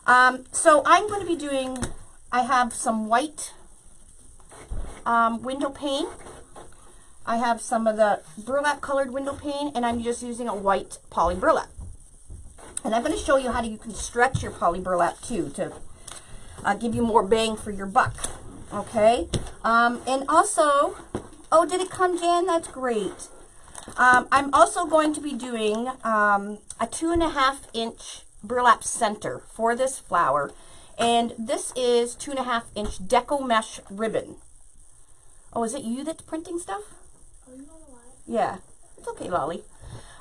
So I'm going to be doing, I have some white window pane. I have some of the burlap colored window pane, and I'm just using a white poly burlap. And I'm going to show you how you can stretch your poly burlap too to give you more bang for your buck. Okay. And also, oh, did it come, Jan? That's great. I'm also going to be doing a 2.5 inch burlap center for this flower. And this is 2.5 inch Deco mesh ribbon. Oh, is it you that's printing stuff? Yeah, it's okay, Lolly.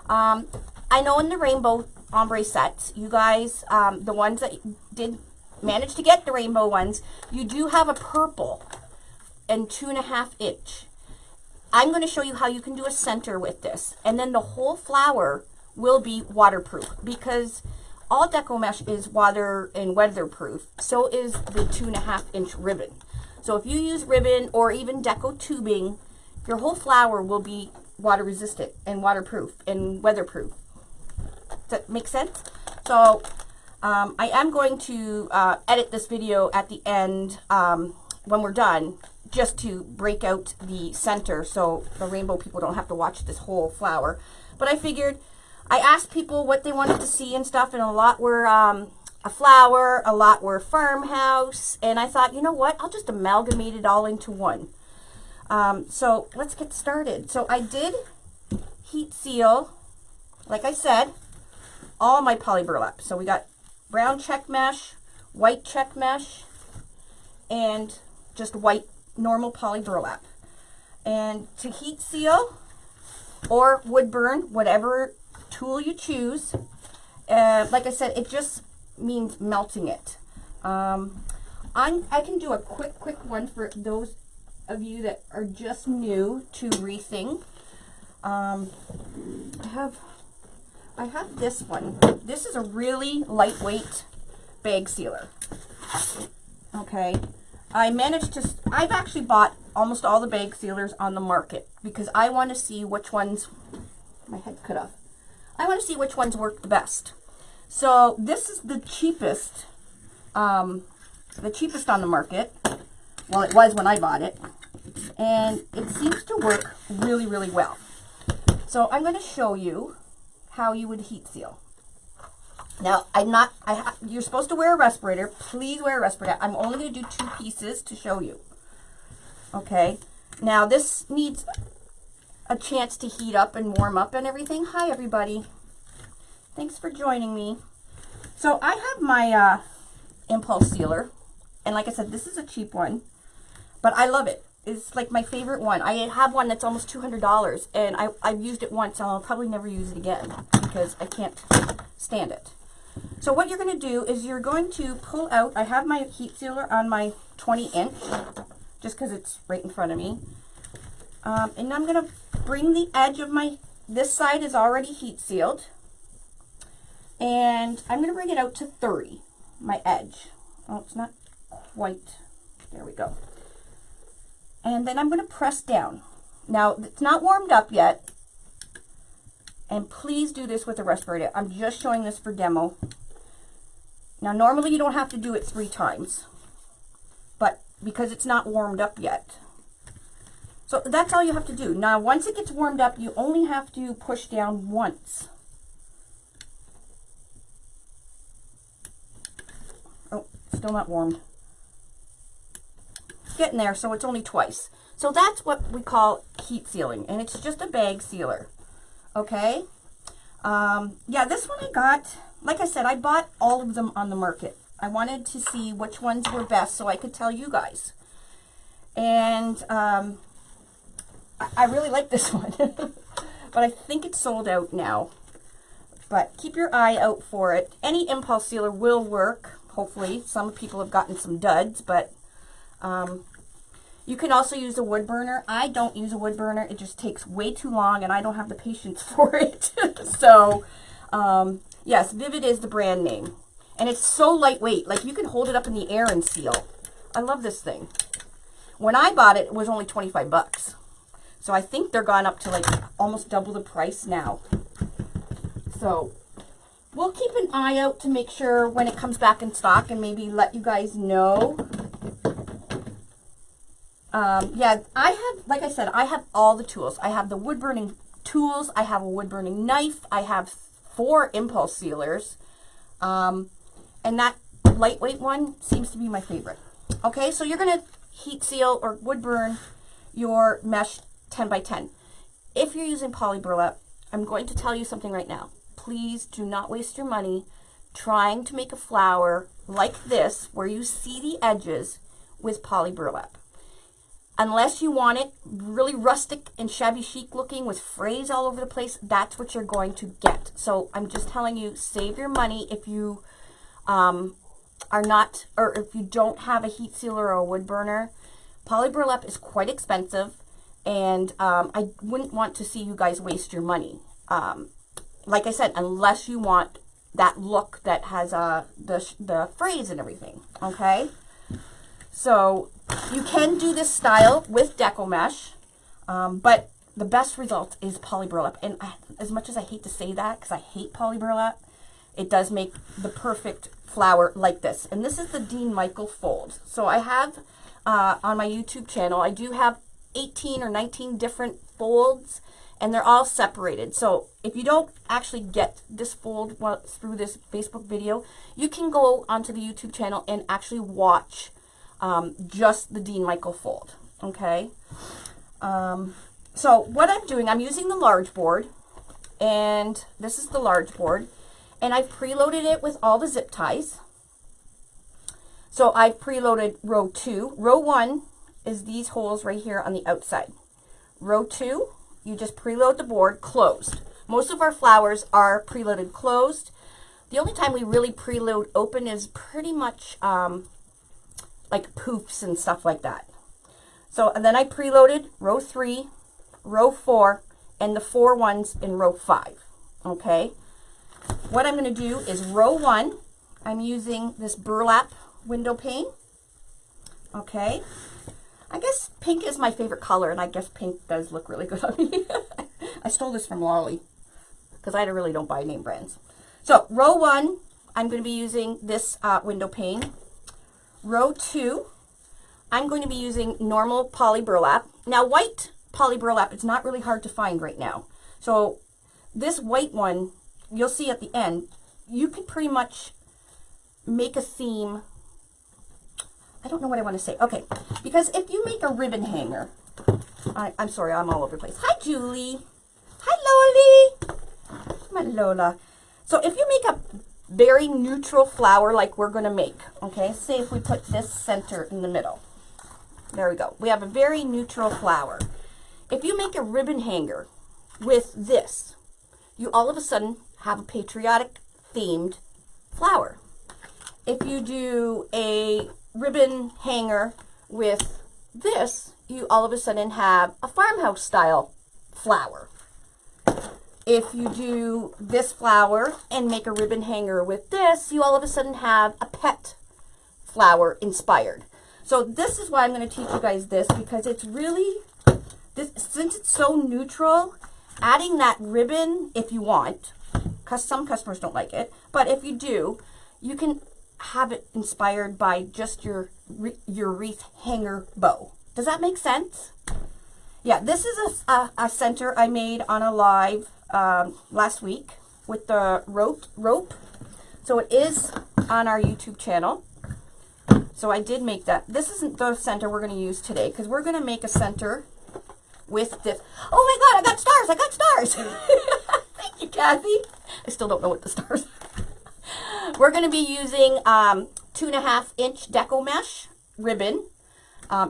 I know in the rainbow ombre sets, you guys, the ones that did manage to get the rainbow ones, you do have a purple and 2.5 inch. I'm going to show you how you can do a center with this, and then the whole flower will be waterproof, because all Deco mesh is water and weatherproof. So is the 2.5 inch ribbon. So if you use ribbon or even Deco tubing, your whole flower will be water resistant and waterproof and weatherproof. Does that make sense? So I am going to edit this video at the end when we're done, just to break out the center so the rainbow people don't have to watch this whole flower. But I figured, I asked people what they wanted to see and stuff, and a lot were a flower, a lot were farmhouse, and I thought, you know what, I'll just amalgamate it all into one. So let's get started. So I did heat seal, like I said, all my poly burlap. So we got brown check mesh, white check mesh, and just white normal poly burlap. And to heat seal or wood burn, whatever tool you choose, like I said, it just means melting it. I can do a quick one for those of you that are just new to wreathing. I have this one. This is a really lightweight bag sealer. Okay, I've actually bought almost all the bag sealers on the market because I want to see which ones, my head cut off. I want to see which ones work the best. So this is the cheapest on the market. Well, it was when I bought it, and it seems to work really, really well. So I'm going to show you how you would heat seal. Now, you're supposed to wear a respirator. Please wear a respirator. I'm only going to do 2 pieces to show you. Okay. Now, this needs a chance to heat up and warm up and everything. Hi, everybody. Thanks for joining me. So I have my impulse sealer, and like I said, this is a cheap one, but I love it. It's like my favorite one. I have one that's almost $200, and I've used it once, and I'll probably never use it again because I can't stand it. So what you're going to do is you're going to pull out, I have my heat sealer on my 20 inch, just because it's right in front of me. And I'm going to bring the edge of this side is already heat sealed. And I'm going to bring it out to 30, my edge. Oh, it's not quite, there we go. And then I'm going to press down. Now, it's not warmed up yet. And please do this with a respirator. I'm just showing this for demo. Now, normally you don't have to do it 3 times. But because it's not warmed up yet. So that's all you have to do. Now, once it gets warmed up, you only have to push down once. Oh, still not warmed. Getting there, so it's only twice. So that's what we call heat sealing, and it's just a bag sealer. Okay. Yeah, this one I got, like I said, I bought all of them on the market. I wanted to see which ones were best so I could tell you guys. And I really like this one, but I think it's sold out now. But keep your eye out for it. Any impulse sealer will work, hopefully. Some people have gotten some duds, but you can also use a wood burner. I don't use a wood burner. It just takes way too long, and I don't have the patience for it. So, yes, Vivid is the brand name. And it's so lightweight. Like, you can hold it up in the air and seal. I love this thing. When I bought it, it was only 25 bucks. So I think they're gone up to like almost double the price now. So we'll keep an eye out to make sure when it comes back in stock and maybe let you guys know. Yeah, I have, like I said, I have all the tools. I have the wood burning tools. I have a wood burning knife. I have 4 impulse sealers. And that lightweight one seems to be my favorite. Okay, so you're going to heat seal or wood burn your mesh 10 by 10. If you're using poly burlap, I'm going to tell you something right now. Please do not waste your money trying to make a flower like this where you see the edges with poly burlap. Unless you want it really rustic and shabby chic looking with frays all over the place, that's what you're going to get. So I'm just telling you, save your money if you are not, or if you don't have a heat sealer or a wood burner. Poly burlap is quite expensive, and I wouldn't want to see you guys waste your money. Like I said, unless you want that look that has the frays and everything, okay? So you can do this style with Deco mesh, but the best result is poly burlap. And as much as I hate to say that, because I hate poly burlap, it does make the perfect flower like this. And this is the Dean Michael fold. So I have on my YouTube channel, I do have 18 or 19 different folds, and they're all separated. So if you don't actually get this fold through this Facebook video, you can go onto the YouTube channel and actually watch just the Dean Michael fold. Okay. So what I'm doing, I'm using the large board, and this is the large board, and I've preloaded it with all the zip ties. So I've preloaded row 2. Row 1 is these holes right here on the outside. Row 2, you just preload the board closed. Most of our flowers are preloaded closed. The only time we really preload open is pretty much like poofs and stuff like that. So, and then I preloaded row 3, row 4, and the 4 ones in row 5. Okay. What I'm going to do is row 1, I'm using this burlap window pane. Okay. I guess pink is my favorite color, and I guess pink does look really good on me. I stole this from Lolly because I really don't buy name brands. So row 1, I'm going to be using this window pane. Row 2, I'm going to be using normal poly burlap. Now white poly burlap, it's not really hard to find right now. So this white one, you'll see at the end, you can pretty much make a theme. I don't know what I want to say. Okay, because if you make a ribbon hanger, I'm sorry, I'm all over the place. Hi, Julie. Hi, Loli. My Lola. So if you make a very neutral flower like we're going to make, okay, say if we put this center in the middle. There we go. We have a very neutral flower. If you make a ribbon hanger with this, you all of a sudden have a patriotic themed flower. If you do a ribbon hanger with this, you all of a sudden have a farmhouse style flower. If you do this flower and make a ribbon hanger with this, you all of a sudden have a pet flower inspired. So this is why I'm going to teach you guys this, because it's really, since it's so neutral, adding that ribbon if you want, because some customers don't like it, but if you do, you can have it inspired by just your wreath hanger bow. Does that make sense? Yeah, this is a center I made on a live last week with the rope. So it is on our YouTube channel. So I did make that. This isn't the center we're going to use today, because we're going to make a center with this. Oh my God, I got stars. I got stars. Thank you, Kathy. I still don't know what the stars are. We're going to be using 2.5-inch Deco mesh ribbon.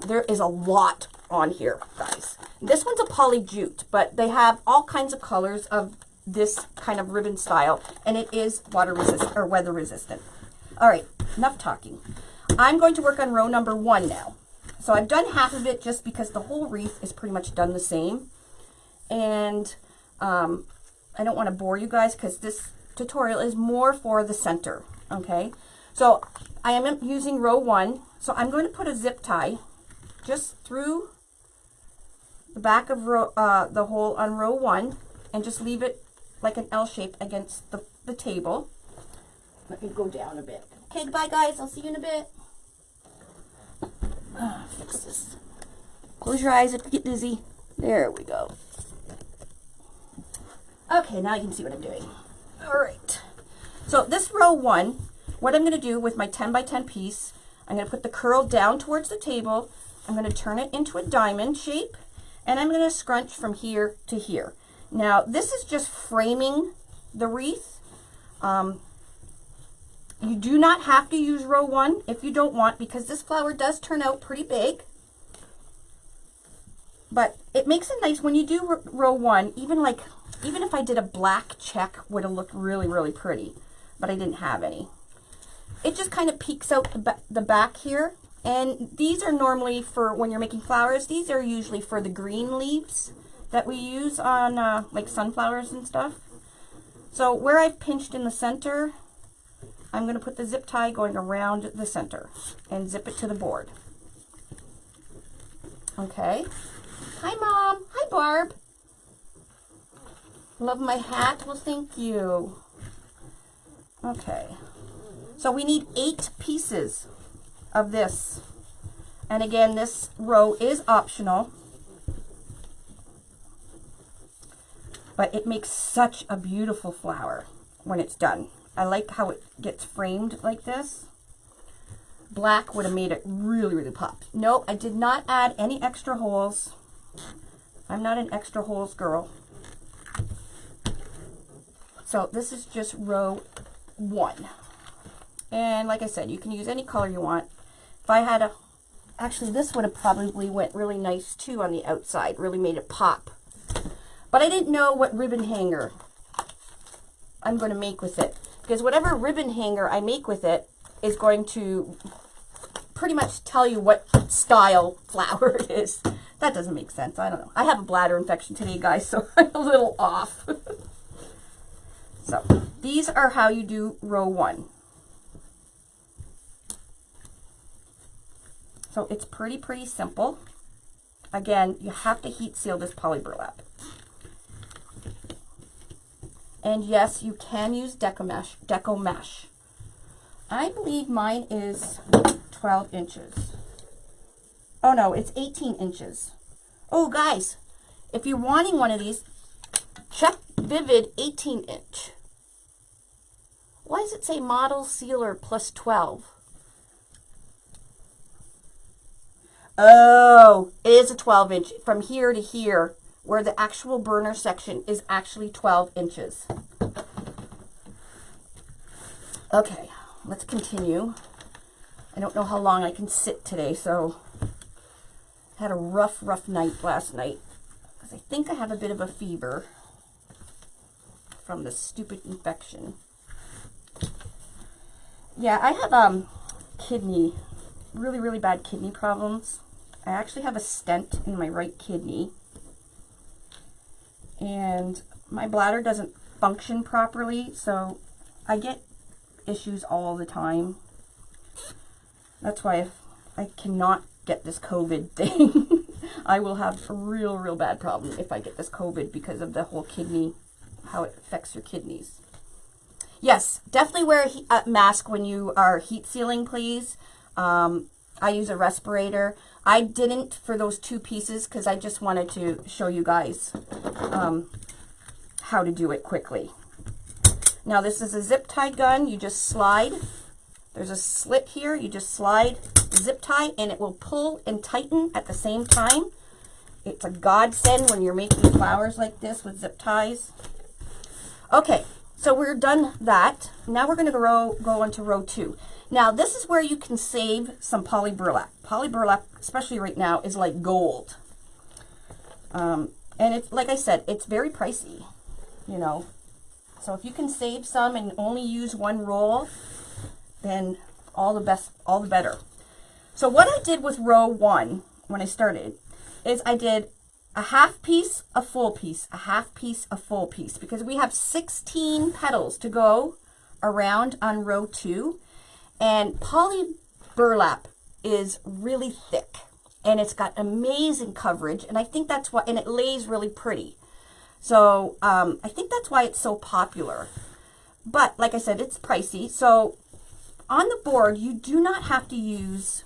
There is a lot on here, guys. This one's a poly jute, but they have all kinds of colors of this kind of ribbon style, and it is water resistant or weather resistant. All right, enough talking. I'm going to work on row number 1 now. So I've done half of it just because the whole wreath is pretty much done the same. And I don't want to bore you guys because this tutorial is more for the center, okay? So I am using row 1. So I'm going to put a zip tie just through the back of the hole on row 1 and just leave it like an L shape against the table. Let me go down a bit. Okay, bye guys. I'll see you in a bit. Fix this. Close your eyes if you get dizzy. There we go. Okay, now you can see what I'm doing. All right. So this row 1, what I'm going to do with my 10 by 10 piece, I'm going to put the curl down towards the table. I'm going to turn it into a diamond shape, and I'm going to scrunch from here to here. Now, this is just framing the wreath. You do not have to use row 1 if you don't want, because this flower does turn out pretty big. But it makes it nice when you do row 1, even if I did a black check, would have looked really, really pretty, but I didn't have any. It just kind of peeks out the back here. And these are normally for when you're making flowers. These are usually for the green leaves that we use on like sunflowers and stuff. So where I've pinched in the center, I'm going to put the zip tie going around the center and zip it to the board. Okay. Hi, Mom. Hi, Barb. Love my hat? Well, thank you. Okay. So we need 8 pieces of this. And again, this row is optional. But it makes such a beautiful flower when it's done. I like how it gets framed like this. Black would have made it really, really pop. No, I did not add any extra holes. I'm not an extra holes girl. So this is just row 1. And like I said, you can use any color you want. If I had actually this would have probably went really nice too on the outside, really made it pop. But I didn't know what ribbon hanger I'm going to make with it. Because whatever ribbon hanger I make with it is going to pretty much tell you what style flower it is. That doesn't make sense. I don't know. I have a bladder infection today, guys, so I'm a little off. So these are how you do row 1. So it's pretty simple. Again, you have to heat seal this poly burlap. And yes, you can use Deco mesh. I believe mine is 12 inches. Oh no, it's 18 inches. Oh guys, if you're wanting one of these, check Vivid 18 inch. Why does it say model sealer plus 12? Oh, it is a 12 inch from here to here, where the actual burner section is actually 12 inches. Okay, let's continue. I don't know how long I can sit today, so I had a rough night last night, because I think I have a bit of a fever from the stupid infection. Yeah, I have really bad kidney problems. I actually have a stent in my right kidney, and my bladder doesn't function properly, so I get issues all the time. That's why if I cannot get this COVID thing, I will have a real bad problem if I get this COVID, because of the whole kidney, how it affects your kidneys. Yes, definitely wear a mask when you are heat sealing, please. I use a respirator. I didn't for those 2 pieces because I just wanted to show you guys how to do it quickly. Now this is a zip tie gun. You just slide. There's a slit here. You just slide the zip tie and it will pull and tighten at the same time. It's a godsend when you're making flowers like this with zip ties. Okay, so we're done that. Now we're going to go on to row 2. Now this is where you can save some poly burlap. Poly burlap, especially right now, is like gold. And it's, like I said, it's very pricey, you know. So if you can save some and only use 1 roll, then all the better. So what I did with row 1 when I started is I did a half piece, a full piece, a half piece, a full piece, because we have 16 petals to go around on row 2. And poly burlap is really thick and it's got amazing coverage, and I think that's why, and it lays really pretty. So I think that's why it's so popular. But like I said, it's pricey. So on the board, you do not have to use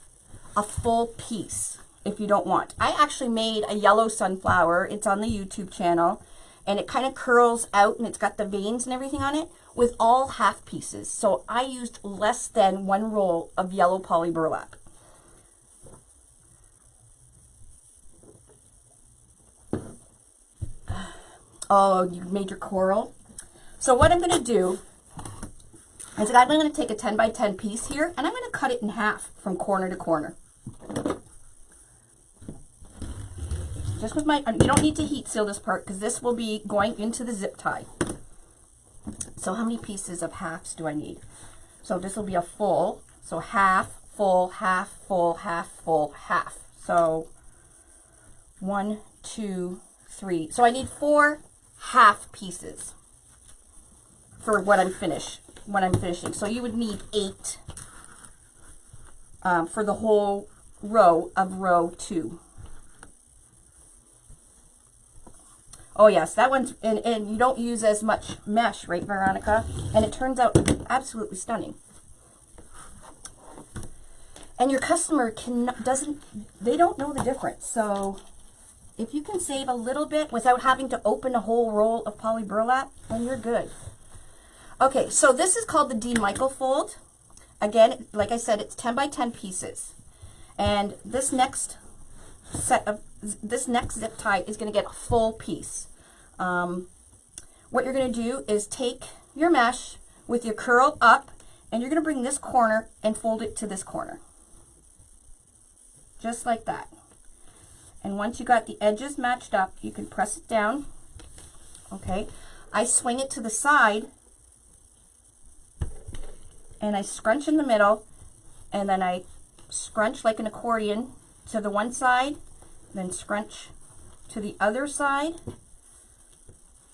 a full piece if you don't want. I actually made a yellow sunflower. It's on the YouTube channel, and it kind of curls out, and it's got the veins and everything on it with all half pieces. So I used less than 1 roll of yellow poly burlap. Oh, you made your coral. So what I'm going to do is that I'm going to take a 10 by 10 piece here, and I'm going to cut it in half from corner to corner. Just with my, you don't need to heat seal this part because this will be going into the zip tie. So how many pieces of halves do I need? So this will be a full, so half, full, half, full, half, full, half. So 1, 2, 3. So I need 4 half pieces for what I'm finishing. So you would need 8 for the whole row of row 2. Oh yes, that one's, and you don't use as much mesh, right, Veronica? And it turns out absolutely stunning. And your customer they don't know the difference. So if you can save a little bit without having to open a whole roll of poly burlap, then you're good. Okay, so this is called the D. Michael fold. Again, like I said, it's 10 by 10 pieces. And this next zip tie is going to get a full piece. What you're going to do is take your mesh with your curl up, and you're going to bring this corner and fold it to this corner. Just like that. And once you got the edges matched up, you can press it down. Okay, I swing it to the side, and I scrunch in the middle, and then I scrunch like an accordion to the one side, then scrunch to the other side.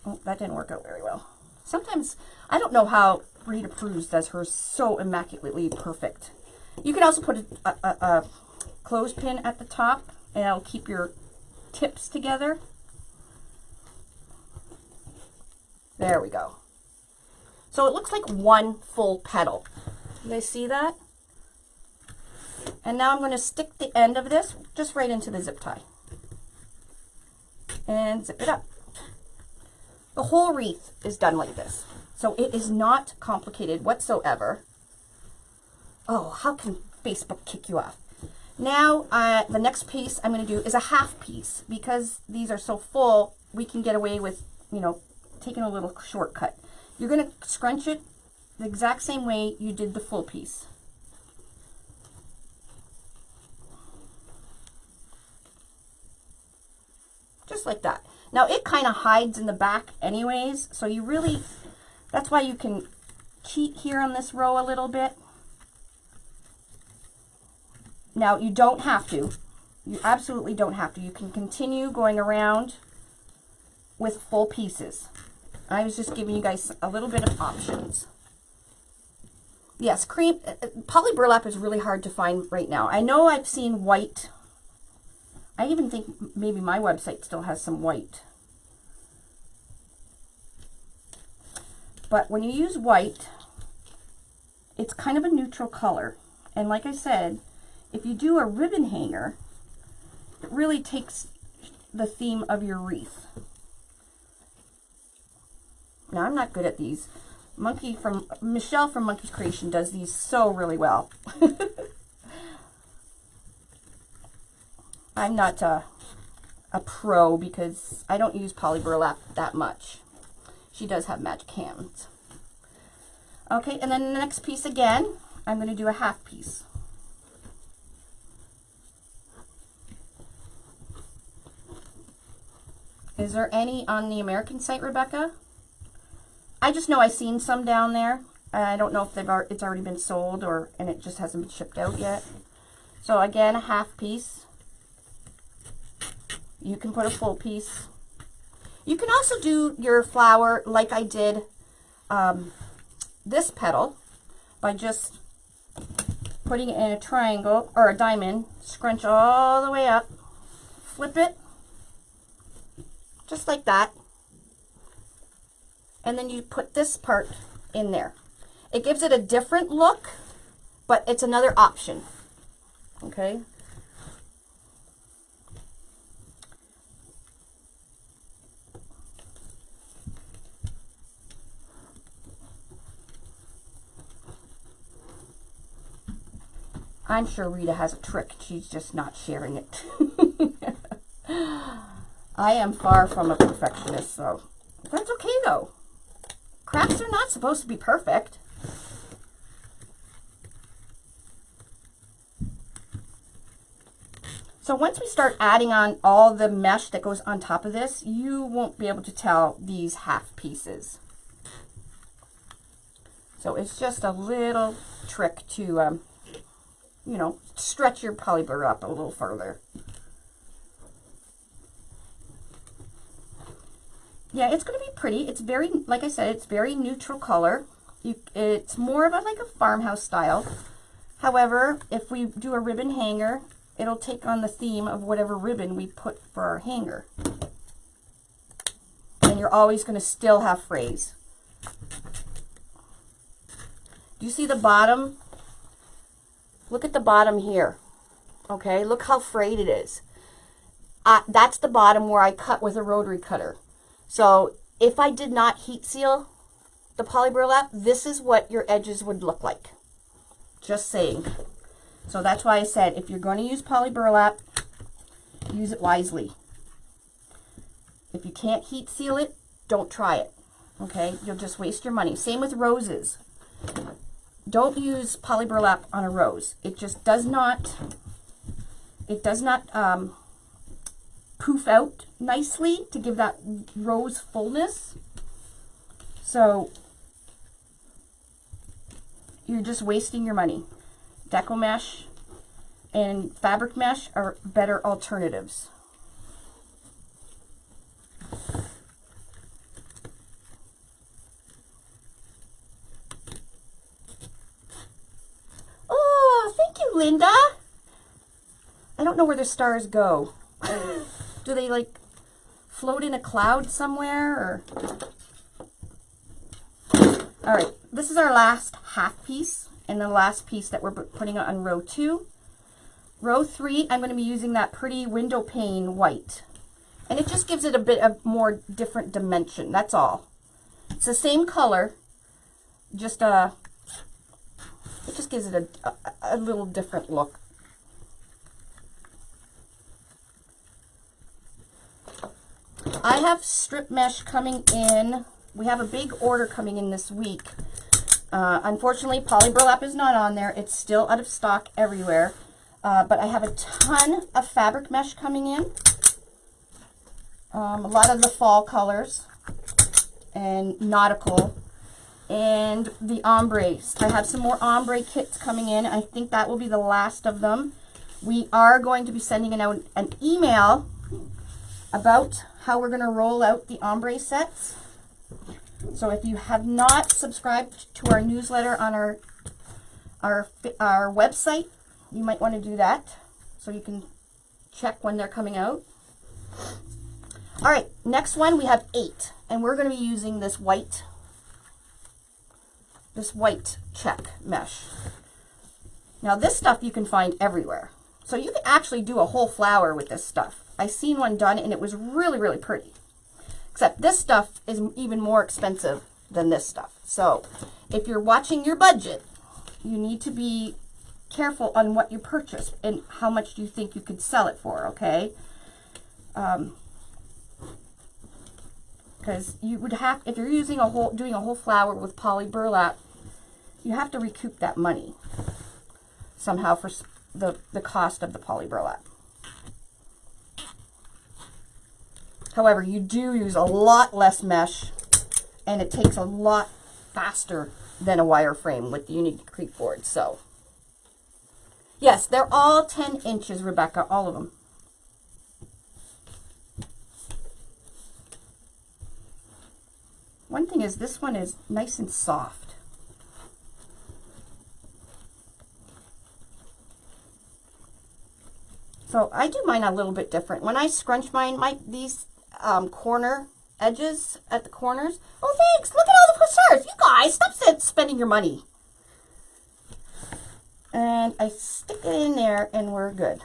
Oh, that didn't work out very well. Sometimes, I don't know how Rita Cruz does hers so immaculately perfect. You can also put a clothespin at the top, and it'll keep your tips together. There we go. So it looks like one full petal. You guys see that? And now I'm going to stick the end of this just right into the zip tie. And zip it up. The whole wreath is done like this. So it is not complicated whatsoever. Oh, how can Facebook kick you off? Now, the next piece I'm going to do is a half piece. Because these are so full, we can get away with, you know, taking a little shortcut. You're going to scrunch it the exact same way you did the full piece. Just like that. Now, it kind of hides in the back anyways, so you really, that's why you can cheat here on this row a little bit. Now, you don't have to. You absolutely don't have to. You can continue going around with full pieces. I was just giving you guys a little bit of options. Yes, poly burlap is really hard to find right now. I know I've seen white. I even think maybe my website still has some white. But when you use white, it's kind of a neutral color. And like I said, if you do a ribbon hanger, it really takes the theme of your wreath. Now, I'm not good at these. Michelle from Monkey's Creation does these so really well. I'm not a pro because I don't use poly burlap that much. She does have magic hands. Okay, and then the next piece again, I'm going to do a half piece. Is there any on the American site, Rebecca? I just know I've seen some down there. I don't know if it's already been sold and it just hasn't been shipped out yet. So again, a half piece. You can put a full piece. You can also do your flower like I did this petal by just putting it in a triangle or a diamond, scrunch all the way up, flip it, just like that. And then you put this part in there. It gives it a different look, but it's another option. Okay. I'm sure Rita has a trick. She's just not sharing it. I am far from a perfectionist, so that's okay though. Crafts are not supposed to be perfect. So once we start adding on all the mesh that goes on top of this, you won't be able to tell these half pieces. So it's just a little trick to, you know, stretch your poly burlap up a little further. Yeah, it's going to be pretty. It's very, like I said, it's very neutral color. It's more of a, like a farmhouse style. However, if we do a ribbon hanger, it'll take on the theme of whatever ribbon we put for our hanger. And you're always going to still have frays. Do you see the bottom? Look at the bottom here. Okay, look how frayed it is. That's the bottom where I cut with a rotary cutter. So if I did not heat seal the poly burlap, this is what your edges would look like. Just saying. So that's why I said, if you're going to use poly burlap, use it wisely. If you can't heat seal it, don't try it. Okay, you'll just waste your money. Same with roses. Don't use poly burlap on a rose. It just does not, poof out nicely to give that rose fullness. So you're just wasting your money. Deco mesh and fabric mesh are better alternatives. Oh, thank you, Linda. I don't know where the stars go. Do they like float in a cloud somewhere, or? All right, this is our last half piece and the last piece that we're putting on row 2. Row 3, I'm going to be using that pretty window pane white, and it just gives it a bit of more different dimension. That's all. It's the same color, just it just gives it a little different look. I have strip mesh coming in. We have a big order coming in this week. Unfortunately, poly burlap is not on there. It's still out of stock everywhere. But I have a ton of fabric mesh coming in. A lot of the fall colors and nautical. And the ombres. I have some more ombre kits coming in. I think that will be the last of them. We are going to be sending out an email about how we're going to roll out the ombre sets. So if you have not subscribed to our newsletter on our website, you might want to do that so you can check when they're coming out. All right, next one, we have 8, and we're going to be using this white check mesh. Now this stuff you can find everywhere. So you can actually do a whole flower with this stuff. I seen one done and it was really, really pretty. Except this stuff is even more expensive than this stuff. So if you're watching your budget, you need to be careful on what you purchase and how much do you think you could sell it for, okay? Because you would have, if you're using doing a whole flower with poly burlap, you have to recoup that money somehow for the cost of the poly burlap. However, you do use a lot less mesh, and it takes a lot faster than a wireframe with the unique board. So, yes, they're all 10 inches, Rebecca, all of them. One thing is, this one is nice and soft. So I do mine a little bit different. When I scrunch mine, these corner edges at the corners. Oh, thanks! Look at all the hers. You guys, stop spending your money. And I stick it in there and we're good.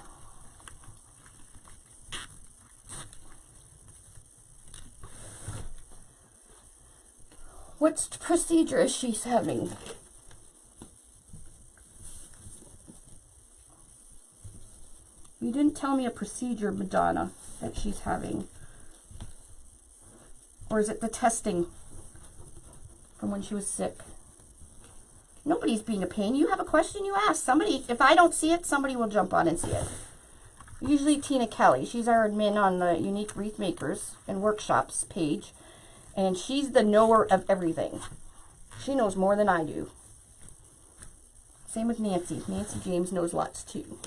What procedure is she having? You didn't tell me a procedure, Madonna, that she's having. Or is it the testing from when she was sick? Nobody's being a pain. You have a question, you ask. Somebody, if I don't see it, somebody will jump on and see it. Usually Tina Kelly. She's our admin on the Unique Wreath Makers and Workshops page. And she's the knower of everything. She knows more than I do. Same with Nancy. Nancy James knows lots too.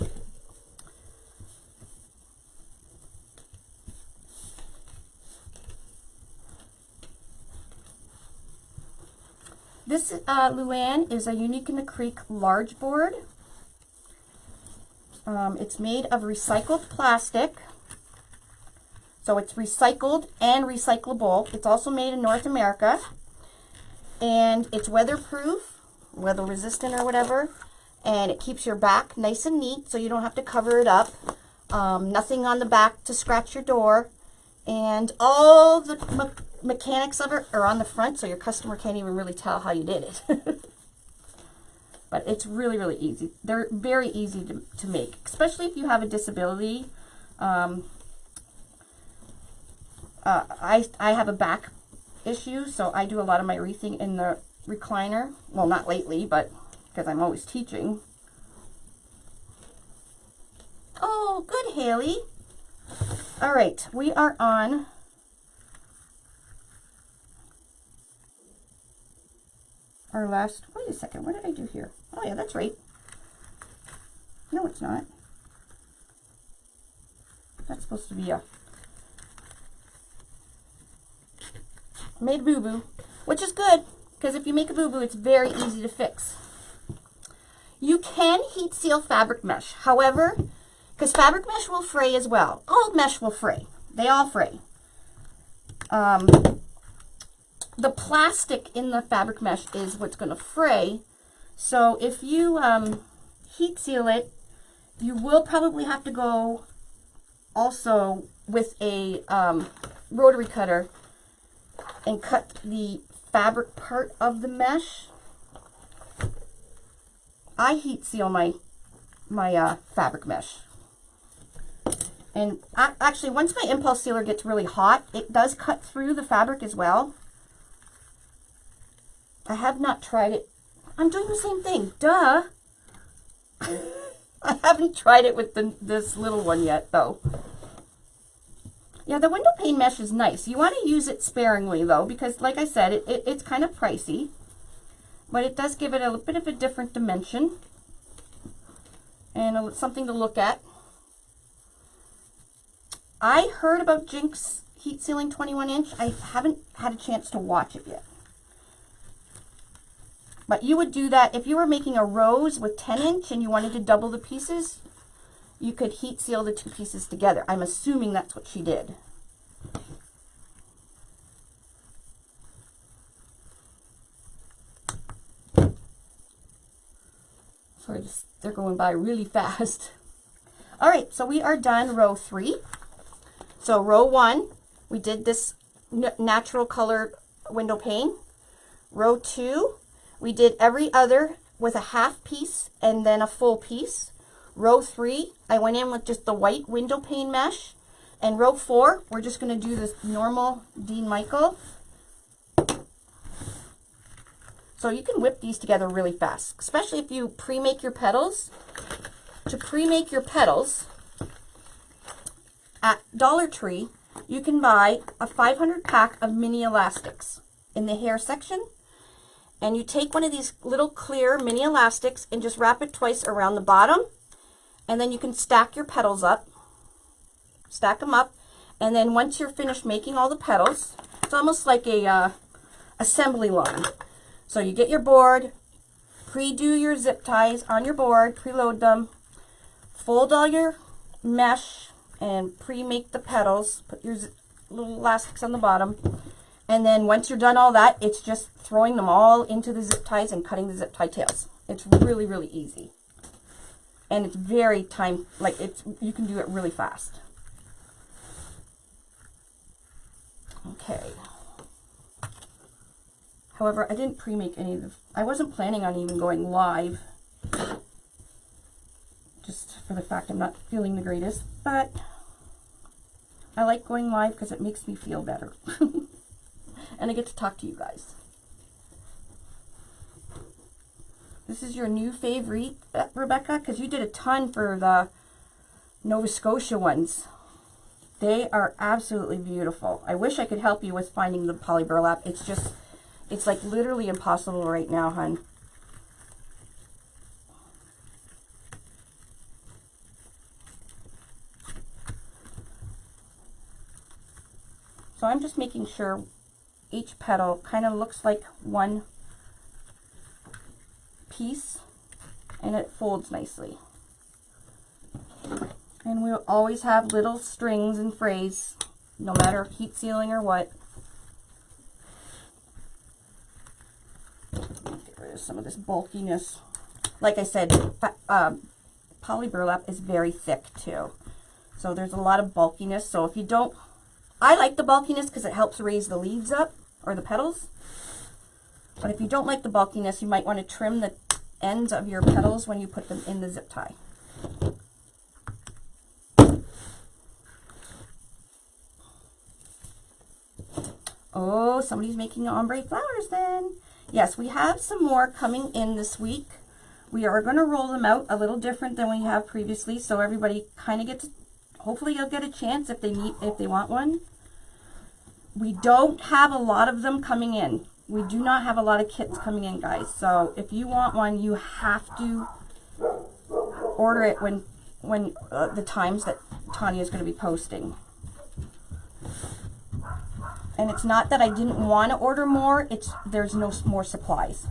This Luann is a Unique in the Creek large board. It's made of recycled plastic. So it's recycled and recyclable. It's also made in North America. And it's weatherproof, weather resistant or whatever. And it keeps your back nice and neat so you don't have to cover it up. Nothing on the back to scratch your door. And all the mechanics of it are on the front, so your customer can't even really tell how you did it. But it's really, really easy. They're very easy to make, especially if you have a disability. I have a back issue, so I do a lot of my wreathing in the recliner. Well, not lately, but because I'm always teaching. Oh, good, Haley. All right, we are on our last, wait a second, what did I do here? Oh yeah, that's right. No, it's not. That's supposed to be a, made a boo-boo, which is good, because if you make a boo-boo, it's very easy to fix. You can heat seal fabric mesh, however, because fabric mesh will fray as well. All mesh will fray. They all fray. The plastic in the fabric mesh is what's going to fray. So if you heat seal it, you will probably have to go also with a rotary cutter and cut the fabric part of the mesh. I heat seal my fabric mesh. And actually, once my impulse sealer gets really hot, it does cut through the fabric as well. I have not tried it. I'm doing the same thing. Duh. I haven't tried it with this little one yet, though. Yeah, the window pane mesh is nice. You want to use it sparingly, though, because, like I said, it's kind of pricey. But it does give it a bit of a different dimension. And something to look at. I heard about Jinx heat sealing 21-inch. I haven't had a chance to watch it yet. But you would do that if you were making a rose with 10-inch and you wanted to double the pieces. You could heat seal the two pieces together. I'm assuming that's what she did. Sorry, they're going by really fast. All right, so we are done row 3. So row 1, we did this natural color window pane. Row 2, we did every other with a half piece and then a full piece. Row 3, I went in with just the white window pane mesh. And row 4, we're just going to do this normal Dean Michael. So you can whip these together really fast, especially if you pre-make your petals. To pre-make your petals, at Dollar Tree, you can buy a 500 pack of mini elastics in the hair section. And you take one of these little clear mini elastics and just wrap it twice around the bottom. And then you can stack your petals up. Stack them up. And then once you're finished making all the petals, it's almost like a assembly line. So you get your board, pre-do your zip ties on your board, preload them, fold all your mesh, and pre-make the petals. Put your little elastics on the bottom. And then once you're done all that, it's just throwing them all into the zip ties and cutting the zip tie tails. It's really, really easy. And it's very you can do it really fast. Okay. However, I didn't pre-make any of the, I wasn't planning on even going live, just for the fact I'm not feeling the greatest, but I like going live because it makes me feel better. And I get to talk to you guys. This is your new favorite, Rebecca, because you did a ton for the Nova Scotia ones. They are absolutely beautiful. I wish I could help you with finding the poly burlap. It's just, it's like literally impossible right now, hun. So I'm just making sure each petal kind of looks like one piece and it folds nicely. And we'll always have little strings and frays, no matter heat sealing or what. Get rid of some of this bulkiness. Like I said, poly burlap is very thick too. So there's a lot of bulkiness. So if you don't, I like the bulkiness because it helps raise the leaves up, or the petals. But if you don't like the bulkiness, you might want to trim the ends of your petals when you put them in the zip tie. Oh, somebody's making ombre flowers then. Yes, we have some more coming in this week. We are going to roll them out a little different than we have previously, so everybody kind of gets, hopefully you'll get a chance if they want one. We don't have a lot of them coming in. We do not have a lot of kits coming in, guys. So if you want one, you have to order it when the times that Tanya is going to be posting. And it's not that I didn't want to order more, it's there's no more supplies.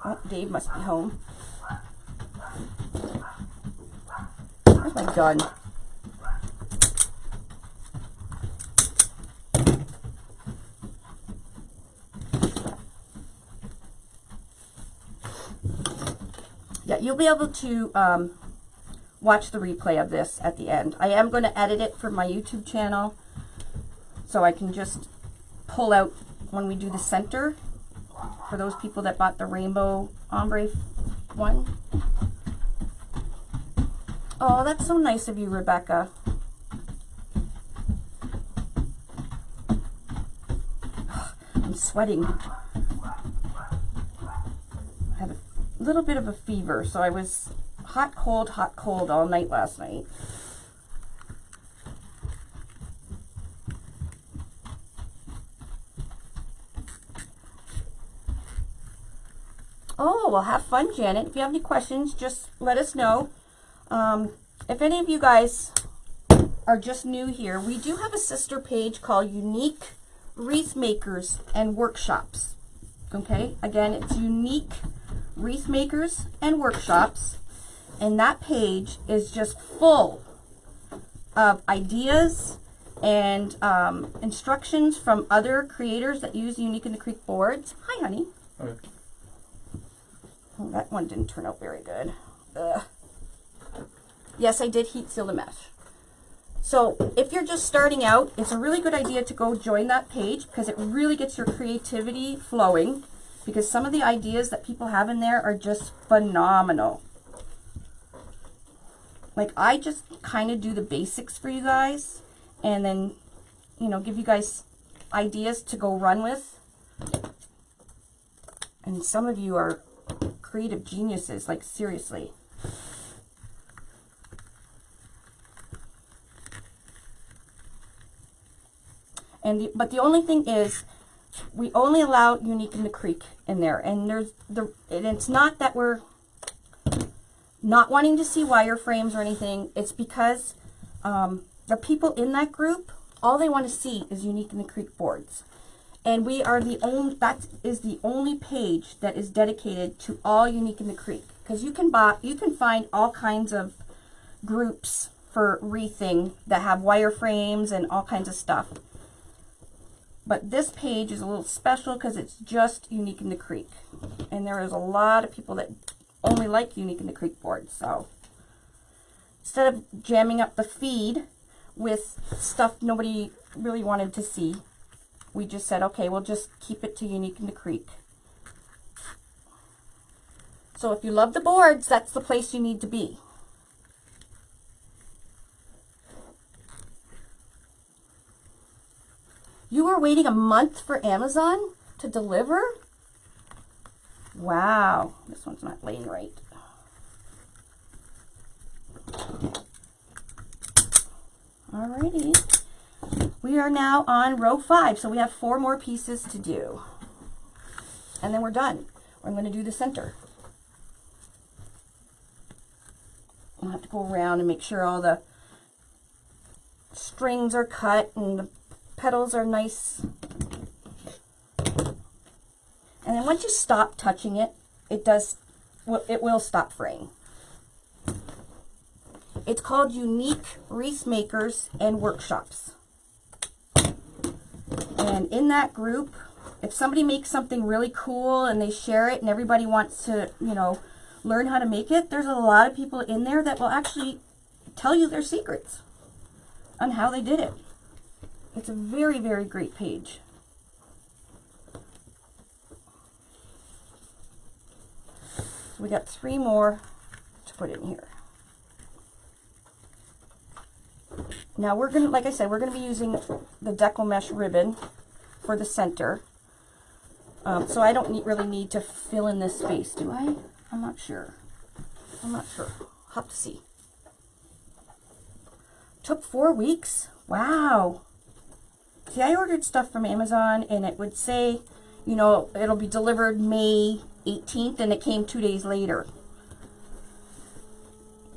Oh, Dave must be home. Where's my gun? Yeah, you'll be able to watch the replay of this at the end. I am going to edit it for my YouTube channel, so I can just pull out when we do the center for those people that bought the rainbow ombre one. Oh, that's so nice of you, Rebecca. I'm sweating. I have a little bit of a fever, so I was hot, cold all night last night. Oh, well, have fun, Janet. If you have any questions, just let us know. If any of you guys are just new here, we do have a sister page called Unique Wreath Makers and Workshops. Okay, again, it's Unique Wreath Makers and Workshops. And that page is just full of ideas and instructions from other creators that use Unique in the Creek boards. Hi, honey. Hi. Oh, that one didn't turn out very good. Ugh. Yes, I did heat seal the mesh. So if you're just starting out, it's a really good idea to go join that page because it really gets your creativity flowing, because some of the ideas that people have in there are just phenomenal. Like, I just kind of do the basics for you guys and then, you know, give you guys ideas to go run with. And some of you are creative geniuses, like, seriously. And but the only thing is, we only allow Unique in the Creek in there, and and it's not that we're not wanting to see wireframes or anything. It's because the people in that group, all they want to see is Unique in the Creek boards. And we are the only, that is the only page that is dedicated to all Unique in the Creek. Because you can find all kinds of groups for wreathing that have wireframes and all kinds of stuff. But this page is a little special because it's just Unique in the Creek. And there is a lot of people that only like Unique in the Creek boards. So instead of jamming up the feed with stuff nobody really wanted to see, we just said, okay, we'll just keep it to Unique in the Creek. So if you love the boards, that's the place you need to be. You were waiting a month for Amazon to deliver? Wow, this one's not laying right. Alrighty, we are now on row 5, so we have 4 more pieces to do. And then we're done. I'm going to do the center. I'll have to go around and make sure all the strings are cut and the petals are nice. And then once you stop touching it, it will stop fraying. It's called Unique Wreath Makers and Workshops. And in that group, if somebody makes something really cool and they share it and everybody wants to, you know, learn how to make it, there's a lot of people in there that will actually tell you their secrets on how they did it. It's a very, very great page. So we got 3 more to put in here. Now we're gonna, like I said, we're gonna be using the Deco mesh ribbon for the center. So I don't really need to fill in this space, do I? I'm not sure. I'm not sure. I'll have to see. Took 4 weeks. Wow. See, I ordered stuff from Amazon and it would say, you know, it'll be delivered May 18th and it came 2 days later.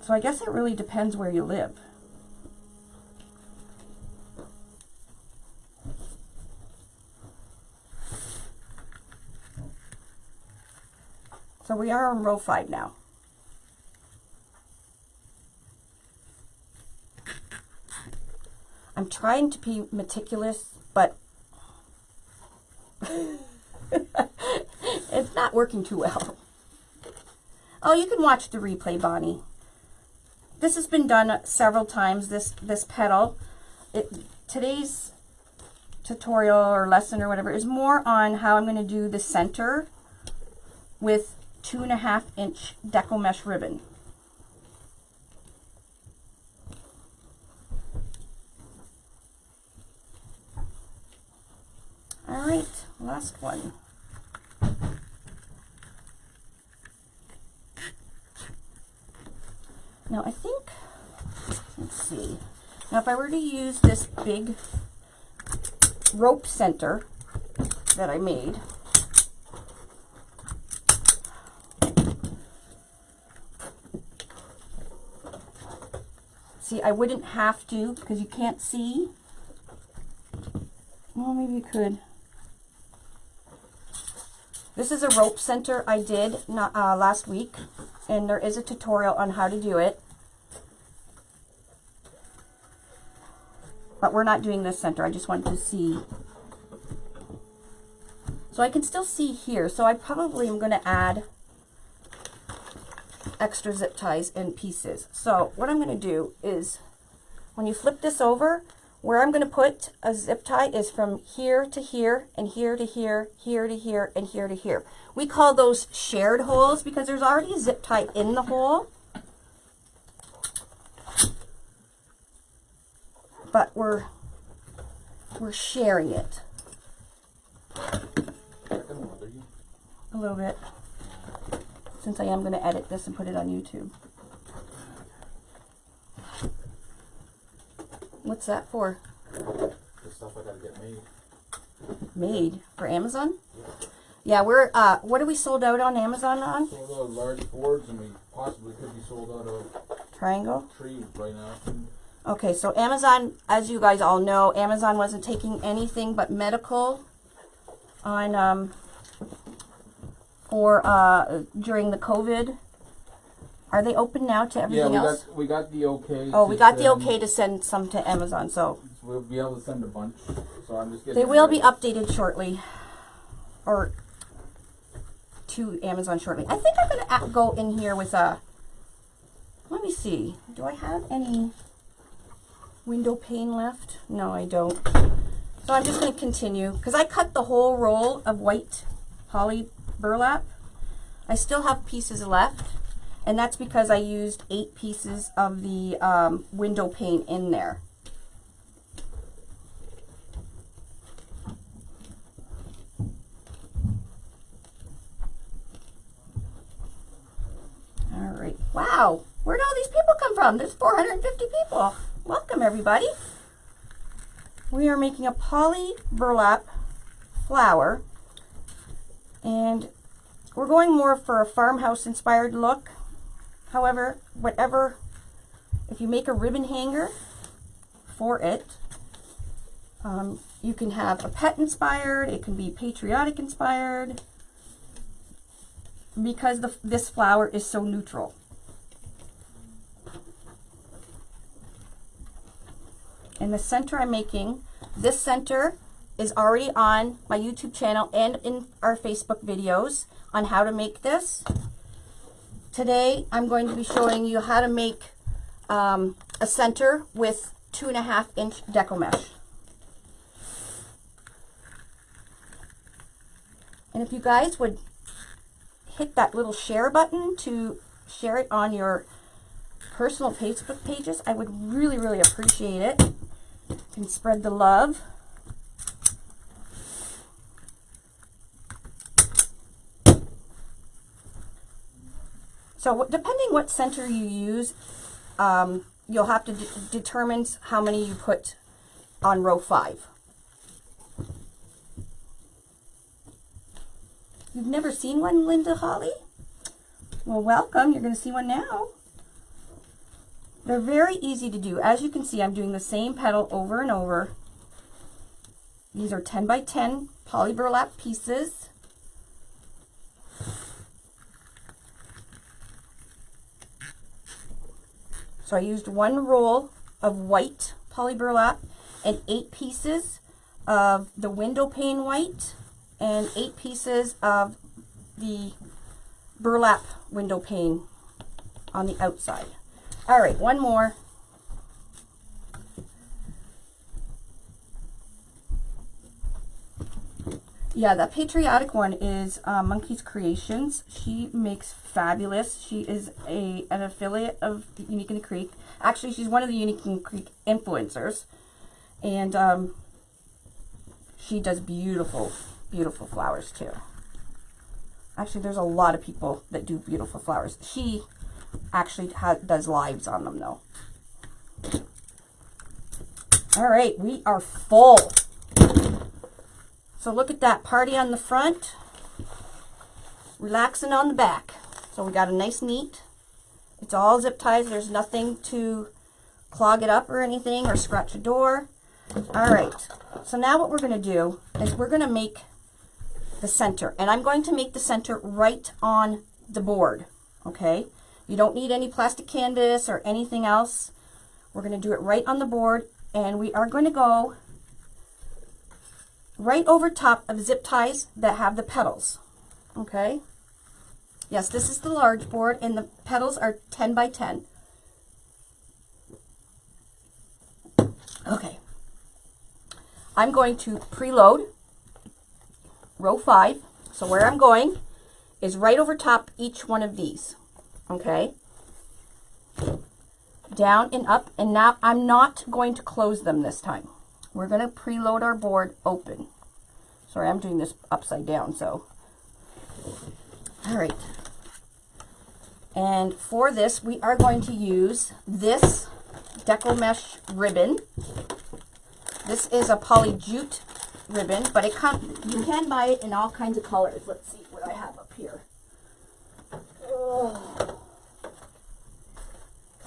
So I guess it really depends where you live. So we are on row 5 now. I'm trying to be meticulous, but it's not working too well. Oh, you can watch the replay, Bonnie. This has been done several times, this petal. Today's tutorial or lesson or whatever is more on how I'm going to do the center with 2.5 inch Deco mesh ribbon. All right, last one. Now I think, let's see. Now if I were to use this big rope center that I made, see, I wouldn't have to because you can't see. Well, maybe you could. This is a rope center I did last week, and there is a tutorial on how to do it. But we're not doing this center. I just wanted to see. So I can still see here. So I probably am going to add extra zip ties and pieces. So what I'm going to do is, when you flip this over, where I'm going to put a zip tie is from here to here, and here to here, here to here, and here to here. We call those shared holes because there's already a zip tie in the hole. But we're sharing it. A little bit. Since I am going to edit this and put it on YouTube. What's that for? The stuff I gotta get made. Made? For Amazon? Yeah, we're, what are we sold out on Amazon on? Sold out of large boards, and we possibly could be sold out of Triangle? trees right now. Okay, so Amazon, as you guys all know, Amazon wasn't taking anything but medical on, during the COVID Are they open now to everything else? We got the okay. Oh, we got the okay to send some to Amazon, so we'll be able to send a bunch. So I'm just getting. They will be updated shortly, or to Amazon shortly. I think I'm gonna go in here with a. Let me see. Do I have any window pane left? No, I don't. So I'm just gonna continue because I cut the whole roll of white poly burlap. I still have pieces left. And that's because I used 8 pieces of the window pane in there. All right. Wow. Where'd all these people come from? There's 450 people. Welcome, everybody. We are making a poly burlap flower. And we're going more for a farmhouse inspired look. However, if you make a ribbon hanger for it, you can have a pet inspired, it can be patriotic inspired, because this flower is so neutral. And the center I'm making, this center is already on my YouTube channel and in our Facebook videos on how to make this. Today, I'm going to be showing you how to make a center with 2.5-inch Deco mesh. And if you guys would hit that little share button to share it on your personal Facebook pages, I would really, really appreciate it. You can spread the love. So depending what center you use, you'll have to determine how many you put on row 5. You've never seen one, Linda Holly? Well, welcome. You're going to see one now. They're very easy to do. As you can see, I'm doing the same petal over and over. These are 10 by 10 poly burlap pieces. So I used 1 roll of white poly burlap and 8 pieces of the window pane white and 8 pieces of the burlap window pane on the outside. All right, one more. Yeah, that patriotic one is Monkey's Creations. She makes fabulous. She is an affiliate of Unique in the Creek. Actually, she's one of the Unique in the Creek influencers. And she does beautiful, beautiful flowers too. Actually, there's a lot of people that do beautiful flowers. She actually does lives on them though. All right, we are full. So look at that, party on the front, relaxing on the back. So we got a nice neat, it's all zip ties, there's nothing to clog it up or anything or scratch a door. All right, so now what we're gonna do is we're gonna make the center, and I'm going to make the center right on the board, okay? You don't need any plastic canvas or anything else. We're gonna do it right on the board, and we are going to go right over top of zip ties that have the petals, okay? Yes, this is the large board, and the petals are 10 by 10. Okay. I'm going to preload row 5. So where I'm going is right over top each one of these, okay? Down and up, and now I'm not going to close them this time. We're going to preload our board open. Sorry, I'm doing this upside down, so. All right. And for this, we are going to use this Deco Mesh ribbon. This is a poly jute ribbon, but you can buy it in all kinds of colors. Let's see what I have up here. Oh.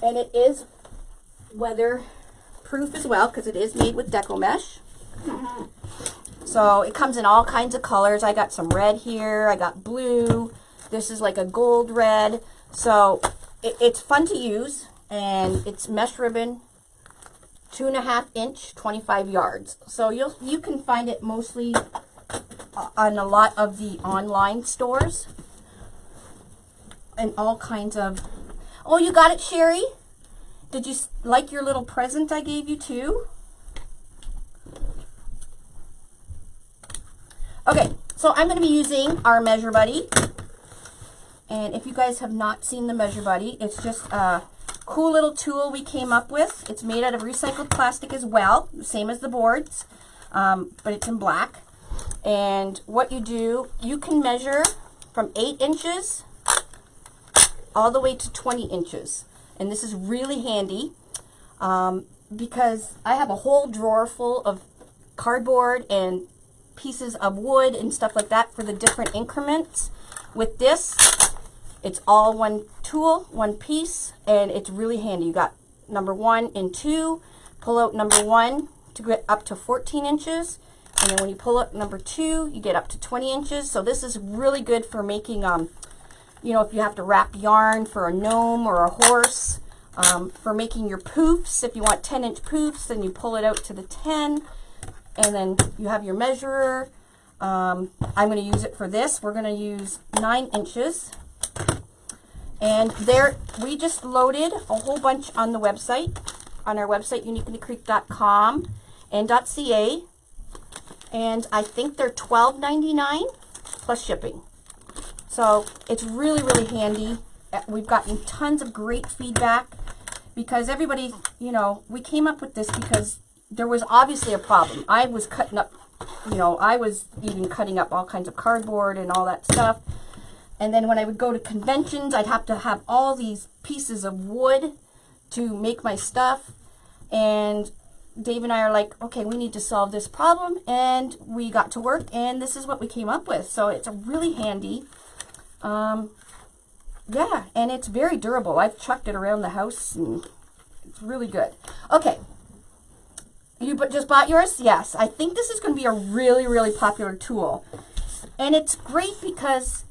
And it is weatherproof as well because it is made with Deco Mesh. So it comes in all kinds of colors. I got some red here. I got blue. This is like a gold red. So it's fun to use, and it's mesh ribbon, 2.5 inch, 25 yards. So you can find it mostly on a lot of the online stores, and all kinds of. Oh, you got it, Sherry? Did you like your little present I gave you too? Okay, so I'm going to be using our Measure Buddy. And if you guys have not seen the Measure Buddy, it's just a cool little tool we came up with. It's made out of recycled plastic as well, same as the boards, but it's in black. And what you do, you can measure from 8 inches all the way to 20 inches. And this is really handy because I have a whole drawer full of cardboard and pieces of wood and stuff like that for the different increments. With this, it's all one tool, one piece, and it's really handy. You got number 1 and 2, pull out number 1 to get up to 14 inches, and then when you pull out number 2, you get up to 20 inches. So this is really good for making, you know, if you have to wrap yarn for a gnome or a horse, for making your poofs. If you want 10-inch poofs, then you pull it out to the 10, and then you have your measurer. I'm going to use it for this. We're going to use 9 inches. And there, we just loaded a whole bunch on the website, on our website, uniqueinthecreek.com and .ca. And I think they're $12.99 plus shipping. So it's really, really handy. We've gotten tons of great feedback because everybody, you know, we came up with this because there was obviously a problem. I was cutting up, you know, I was even cutting up all kinds of cardboard and all that stuff. And then when I would go to conventions, I'd have to have all these pieces of wood to make my stuff. And Dave and I are like, okay, we need to solve this problem. And we got to work, and this is what we came up with. So it's a really handy. Yeah, and it's very durable. I've chucked it around the house, and it's really good. Okay. You just bought yours? Yes. I think this is going to be a really, really popular tool. And it's great because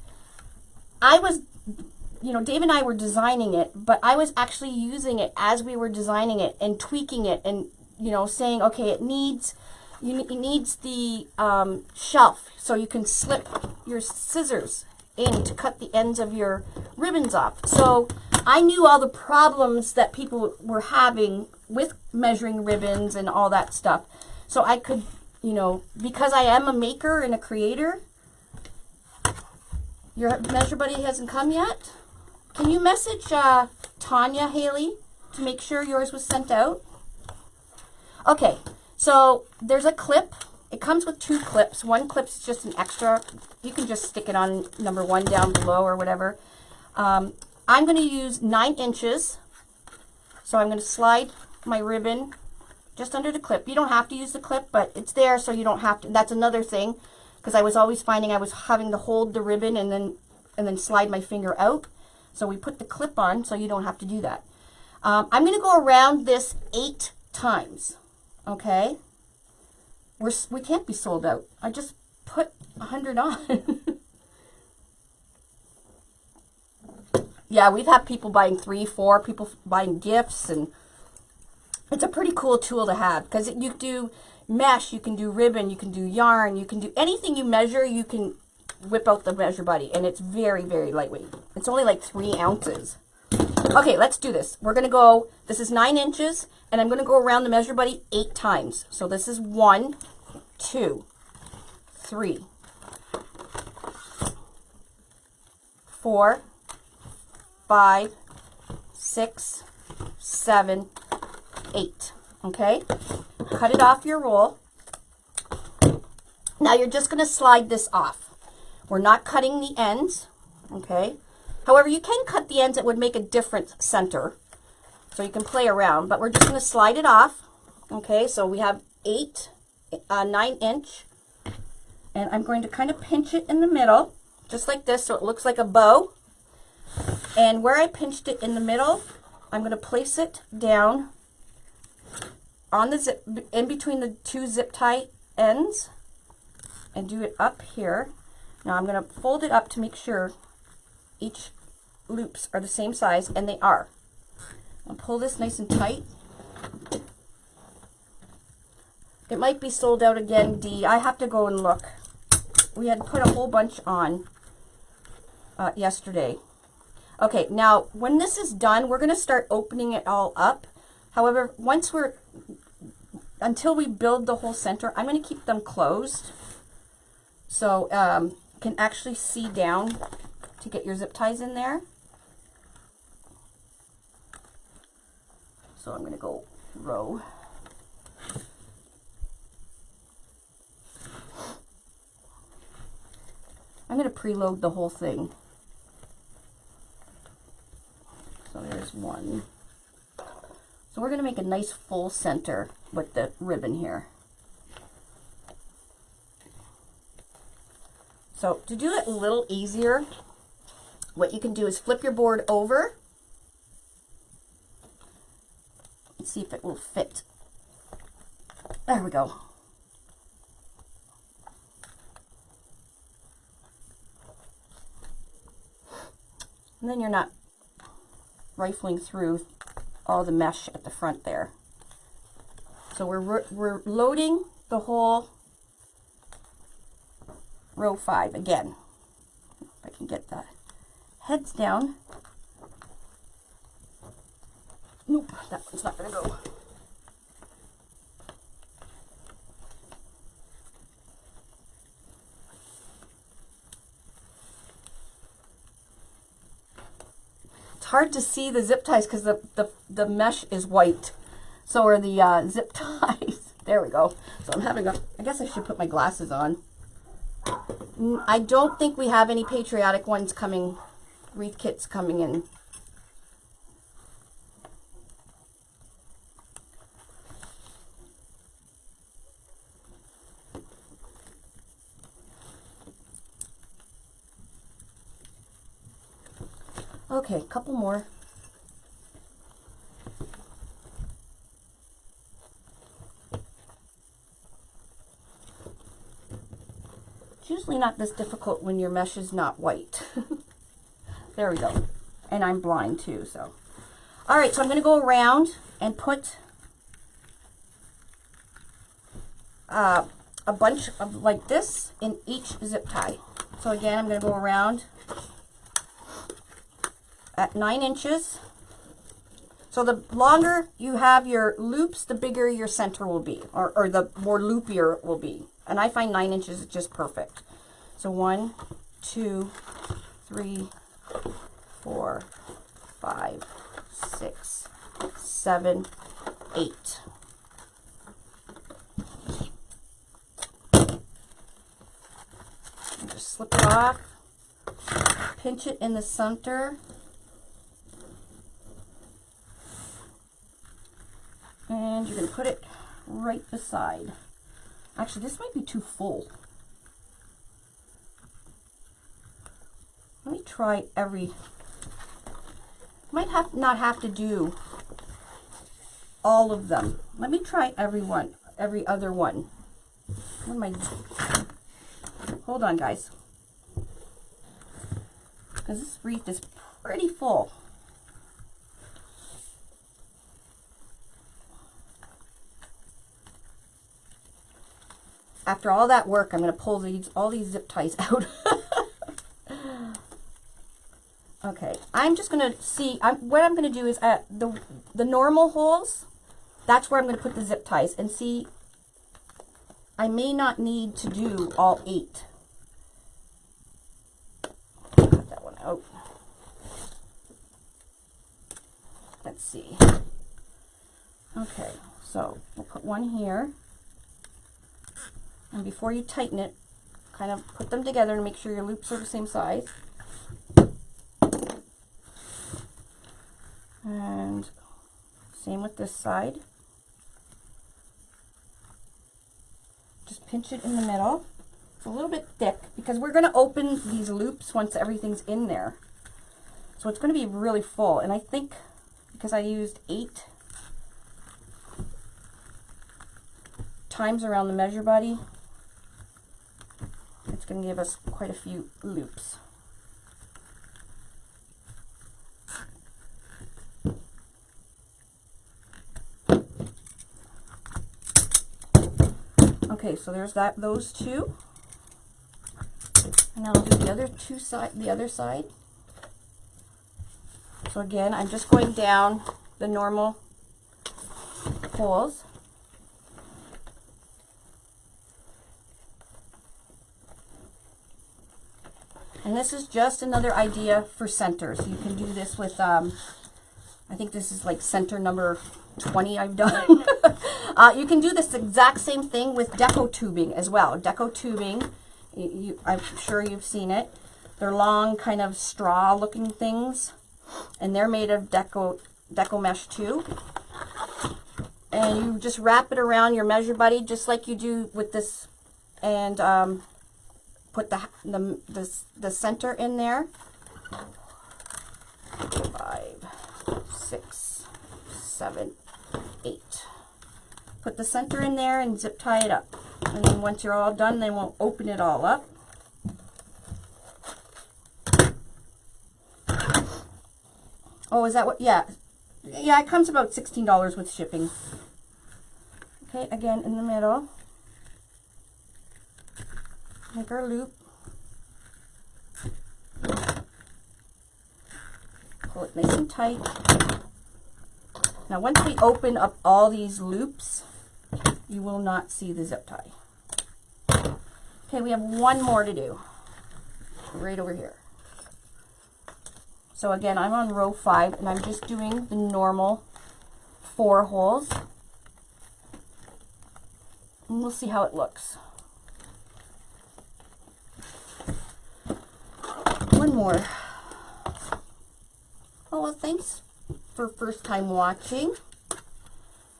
I was, you know, Dave and I were designing it, but I was actually using it as we were designing it and tweaking it and, you know, saying, okay, it needs the shelf so you can slip your scissors in to cut the ends of your ribbons off. So I knew all the problems that people were having with measuring ribbons and all that stuff. So I could, you know, because I am a maker and a creator. Your Measure Buddy hasn't come yet? Can you message Tanya Haley to make sure yours was sent out? Okay, so there's a clip. It comes with 2 clips. One clip's just an extra. You can just stick it on number 1 down below or whatever. I'm going to use 9 inches. So I'm going to slide my ribbon just under the clip. You don't have to use the clip, but it's there so you don't have to. That's another thing, because I was always finding I was having to hold the ribbon and then slide my finger out. So we put the clip on so you don't have to do that. I'm going to go around this 8 times. Okay? We can't be sold out. I just put 100 on. Yeah, we've had people buying 3, 4, people buying gifts, and it's a pretty cool tool to have because you do mesh, you can do ribbon, you can do yarn, you can do anything you measure, you can whip out the Measure Buddy, and it's very, very lightweight. It's only like 3 ounces. Okay, let's do this. We're going to go, this is 9 inches, and I'm going to go around the Measure Buddy 8 times. So this is 1, 2, 3, 4, 5, 6, 7, 8. Okay? Cut it off your roll. Now you're just going to slide this off. We're not cutting the ends. Okay? However, you can cut the ends. It would make a different center. So you can play around, but we're just going to slide it off. Okay? So we have 9 inch. And I'm going to kind of pinch it in the middle, just like this, so it looks like a bow. And where I pinched it in the middle, I'm going to place it down on the zip, in between the 2 zip tie ends, and do it up here. Now I'm going to fold it up to make sure each loops are the same size, and they are. I'll pull this nice and tight. It might be sold out again, Dee. I have to go and look. We had put a whole bunch on yesterday. Okay, now when this is done, we're going to start opening it all up. However, until we build the whole center, I'm going to keep them closed. So you can actually see down to get your zip ties in there. So I'm going to go row. I'm going to preload the whole thing. So there's one. So we're going to make a nice full center with the ribbon here. So to do it a little easier, what you can do is flip your board over and see if it will fit. There we go. And then you're not rifling through all the mesh at the front there. So we're loading the whole row 5 again. If I can get the heads down. Nope, that one's not going to go. Hard to see the zip ties because the mesh is white. So are the zip ties. There we go. So I'm having I guess I should put my glasses on. I don't think we have any patriotic ones coming, wreath kits coming in. Okay, a couple more. It's usually not this difficult when your mesh is not white. There we go. And I'm blind too, so. All right, so I'm going to go around and put a bunch of like this in each zip tie. So again, I'm going to go around at 9 inches. So the longer you have your loops, the bigger your center will be, or the more loopier it will be. And I find 9 inches is just perfect. So 1, 2, 3, 4, 5, 6, 7, 8. And just slip it off, pinch it in the center. And you're going to put it right beside. Actually, this might be too full. Let me try might not have to do all of them. Let me try every other one. What am I? Hold on, guys. Because this wreath is pretty full. After all that work, I'm going to pull all these zip ties out. Okay, I'm just going to see, what I'm going to do is at the normal holes, that's where I'm going to put the zip ties, and see, I may not need to do all 8. Cut that one out. Let's see. Okay, so we'll put one here. And before you tighten it, kind of put them together to make sure your loops are the same size. And same with this side. Just pinch it in the middle. It's a little bit thick because we're going to open these loops once everything's in there. So it's going to be really full. And I think because I used 8 times around the measure buddy, it's going to give us quite a few loops. Okay, so there's those two. And I'll do the other side. So again, I'm just going down the normal holes. And this is just another idea for centers. You can do this with, I think this is like center number 20 I've done. You can do this exact same thing with Deco tubing as well. Deco tubing, I'm sure you've seen it. They're long kind of straw looking things. And they're made of Deco mesh too. And you just wrap it around your measure buddy just like you do with this, and put the center in there. 5, 6, 7, 8. Put the center in there and zip tie it up. And then once you're all done, then we'll open it all up. Oh, is that what? Yeah. Yeah, it comes about $16 with shipping. Okay, again in the middle. Make our loop. Pull it nice and tight. Now once we open up all these loops, you will not see the zip tie. Okay, we have one more to do. Right over here. So again, I'm on row 5 and I'm just doing the normal 4 holes. And we'll see how it looks. One more. Oh, well, thanks for first time watching.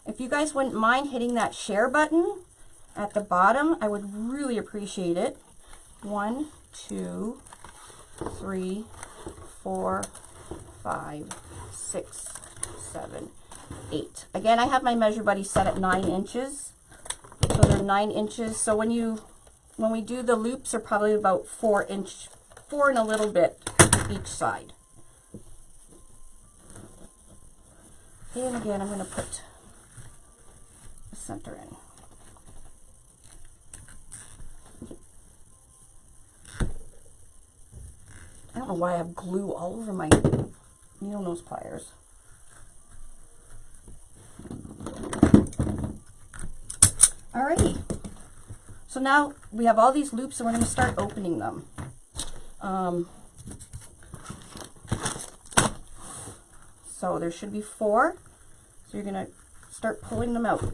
If you guys wouldn't mind hitting that share button at the bottom, I would really appreciate it. 1, 2, 3, 4, 5, 6, 7, 8. Again, I have my measure buddy set at 9 inches. So they're 9 inches. So when we do the loops, they're probably about 4 and a little bit each side. And again, I'm going to put the center in. I don't know why I have glue all over my needle nose pliers. Alrighty. So now we have all these loops and we're going to start opening them. So there should be 4. So you're going to start pulling them out.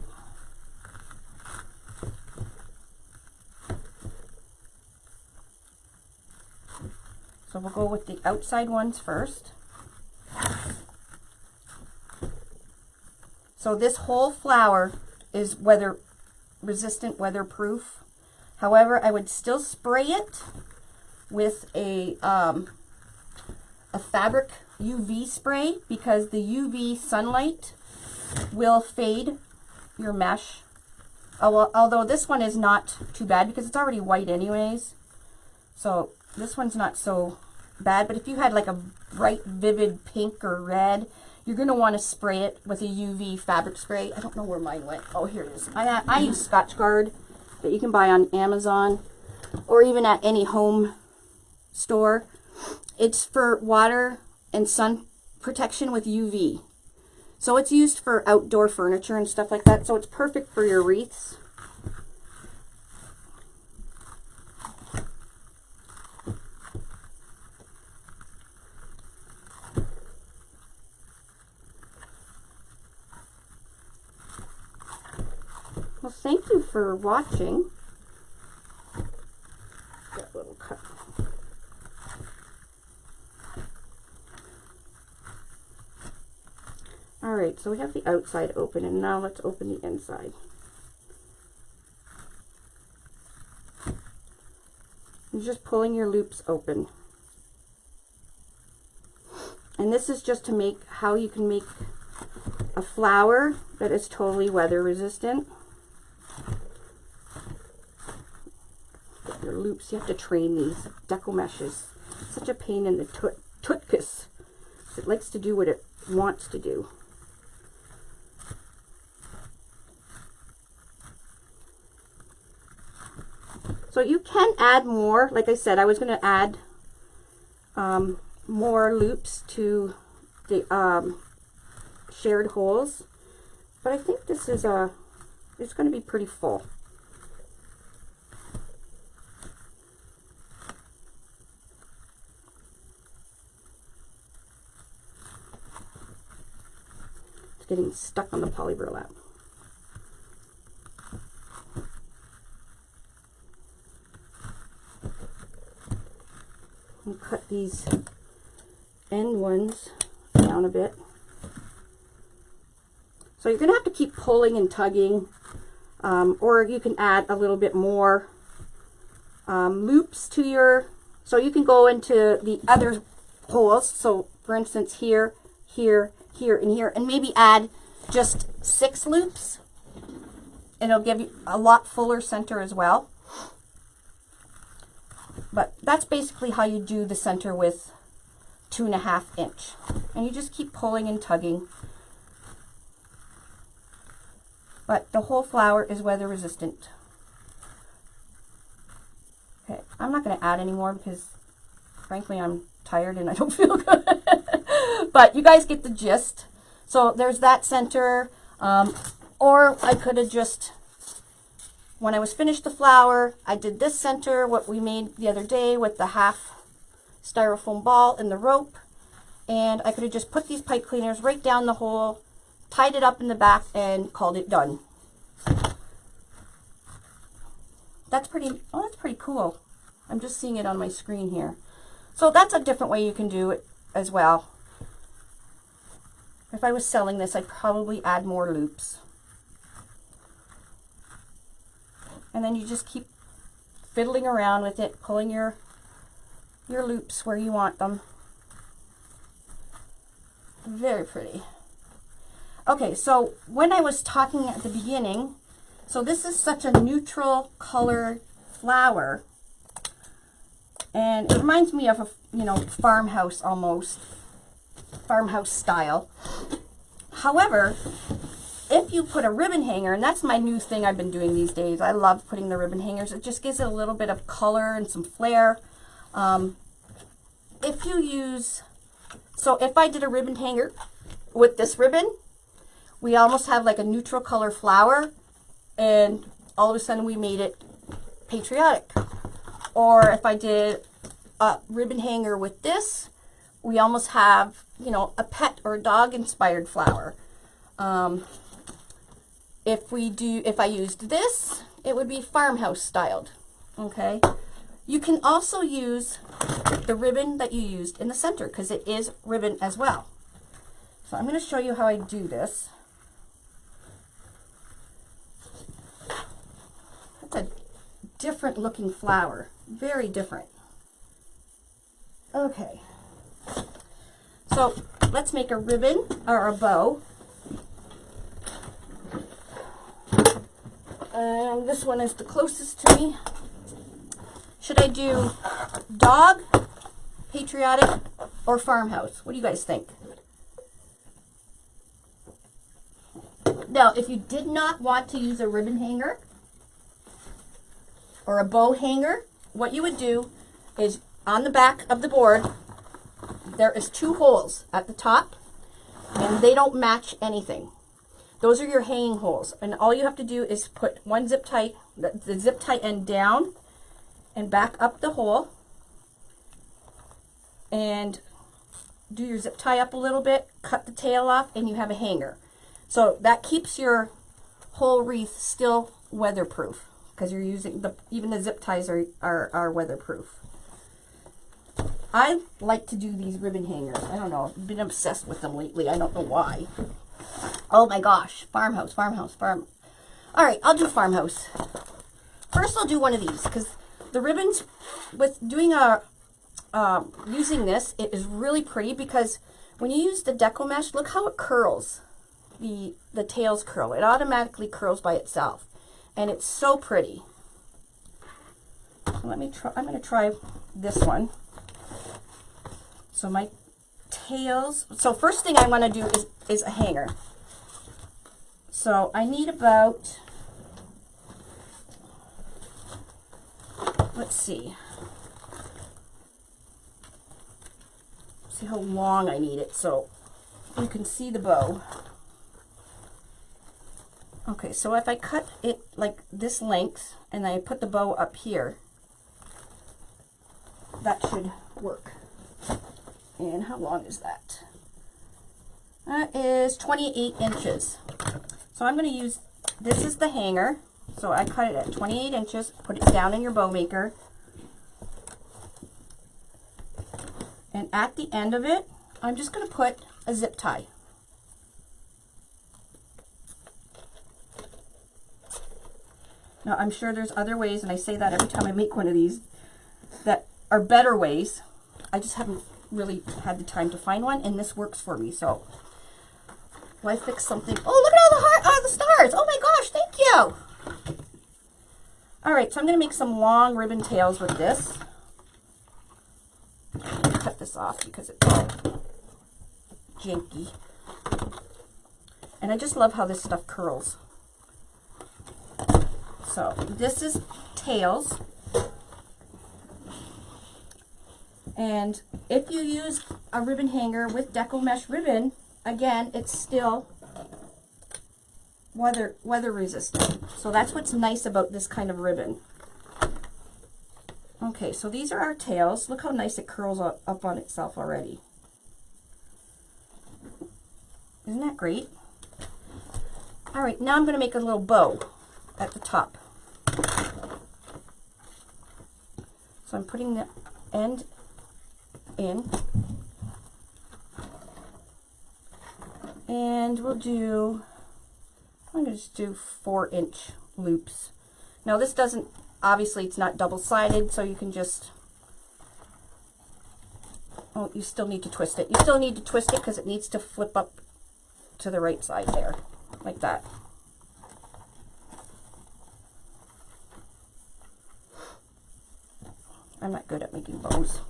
So we'll go with the outside ones first. So this whole flower is weather resistant, weatherproof. However, I would still spray it with a fabric UV spray because the UV sunlight will fade your mesh. Although this one is not too bad because it's already white anyways. So this one's not so bad, but if you had like a bright vivid pink or red, you're going to want to spray it with a UV fabric spray. I don't know where mine went. Oh, here it is. I use Scotchgard that you can buy on Amazon or even at any home store. It's for water and sun protection with UV. So it's used for outdoor furniture and stuff like that. So it's perfect for your wreaths. Well, thank you for watching. That little cut. Alright, so we have the outside open, and now let's open the inside. You're just pulling your loops open. And this is just to make how you can make a flower that is totally weather resistant. Your loops, you have to train these. Deco meshes. Such a pain in the tutkus. It likes to do what it wants to do. So you can add more. Like I said, I was going to add more loops to the shared holes, but I think this is it's going to be pretty full. It's getting stuck on the poly burlap. And cut these end ones down a bit. So you're going to have to keep pulling and tugging, or you can add a little bit more loops to your, so you can go into the other holes. So for instance, here, here, here, and here, and maybe add just 6 loops. And it'll give you a lot fuller center as well. But that's basically how you do the center with 2.5 inch. And you just keep pulling and tugging. But the whole flower is weather resistant. Okay, I'm not going to add any more because frankly I'm tired and I don't feel good. But you guys get the gist. So there's that center. Or I could have just, when I was finished the flower, I did this center, what we made the other day with the half styrofoam ball and the rope. And I could have just put these pipe cleaners right down the hole, tied it up in the back, and called it done. That's pretty cool. I'm just seeing it on my screen here. So that's a different way you can do it as well. If I was selling this, I'd probably add more loops. And then you just keep fiddling around with it, pulling your loops where you want them. Very pretty. Okay, so when I was talking at the beginning, so this is such a neutral color flower, and it reminds me of a, you know, farmhouse almost, farmhouse style. However, if you put a ribbon hanger, and that's my new thing I've been doing these days, I love putting the ribbon hangers. It just gives it a little bit of color and some flair. If you use, so if I did a ribbon hanger with this ribbon, we almost have like a neutral color flower, and all of a sudden we made it patriotic. Or if I did a ribbon hanger with this, we almost have, you know, a pet or a dog inspired flower. If I used this, it would be farmhouse styled. Okay. You can also use the ribbon that you used in the center because it is ribbon as well. So I'm going to show you how I do this. That's a different looking flower. Very different. Okay. So let's make a ribbon or a bow. And this one is the closest to me. Should I do dog, patriotic, or farmhouse? What do you guys think? Now, if you did not want to use a ribbon hanger or a bow hanger, what you would do is on the back of the board, there is 2 holes at the top, and they don't match anything. Those are your hanging holes, and all you have to do is put one zip tie, the zip tie end down and back up the hole, and do your zip tie up a little bit, cut the tail off, and you have a hanger. So that keeps your whole wreath still weatherproof because you're using even the zip ties are weatherproof. I like to do these ribbon hangers. I don't know, I've been obsessed with them lately. I don't know why. Oh my gosh, farmhouse. All right, I'll do farmhouse. First, I'll do one of these because the ribbons with doing using this, it is really pretty because when you use the Deco mesh, look how it curls. The tails curl. It automatically curls by itself, and it's so pretty. So let me try. I'm going to try this one. So my tails. So first thing I want to do is a hanger. So I need about let's see. See how long I need it so you can see the bow. Okay, so if I cut it like this length and I put the bow up here, that should work. And how long is that? That is 28 inches. So I'm going to use, this is the hanger. So I cut it at 28 inches, put it down in your bow maker. And at the end of it, I'm just going to put a zip tie. Now I'm sure there's other ways, and I say that every time I make one of these, that are better ways. I just haven't really had the time to find one, and this works for me. So why fix something? Oh, look at all the stars! Oh my gosh, thank you! All right, so I'm going to make some long ribbon tails with this. Cut this off because it's all janky. And I just love how this stuff curls. So this is tails. And if you use a ribbon hanger with Deco mesh ribbon, again, it's still weather resistant. So that's what's nice about this kind of ribbon. Okay, so these are our tails. Look how nice it curls up on itself already. Isn't that great? All right, now I'm going to make a little bow at the top. So I'm putting the end in. And we'll do, I'm going to just do 4-inch loops. Now this doesn't, obviously it's not double-sided, so you can just, oh, you still need to twist it. You still need to twist it because it needs to flip up to the right side there, like that. I'm not good at making bows.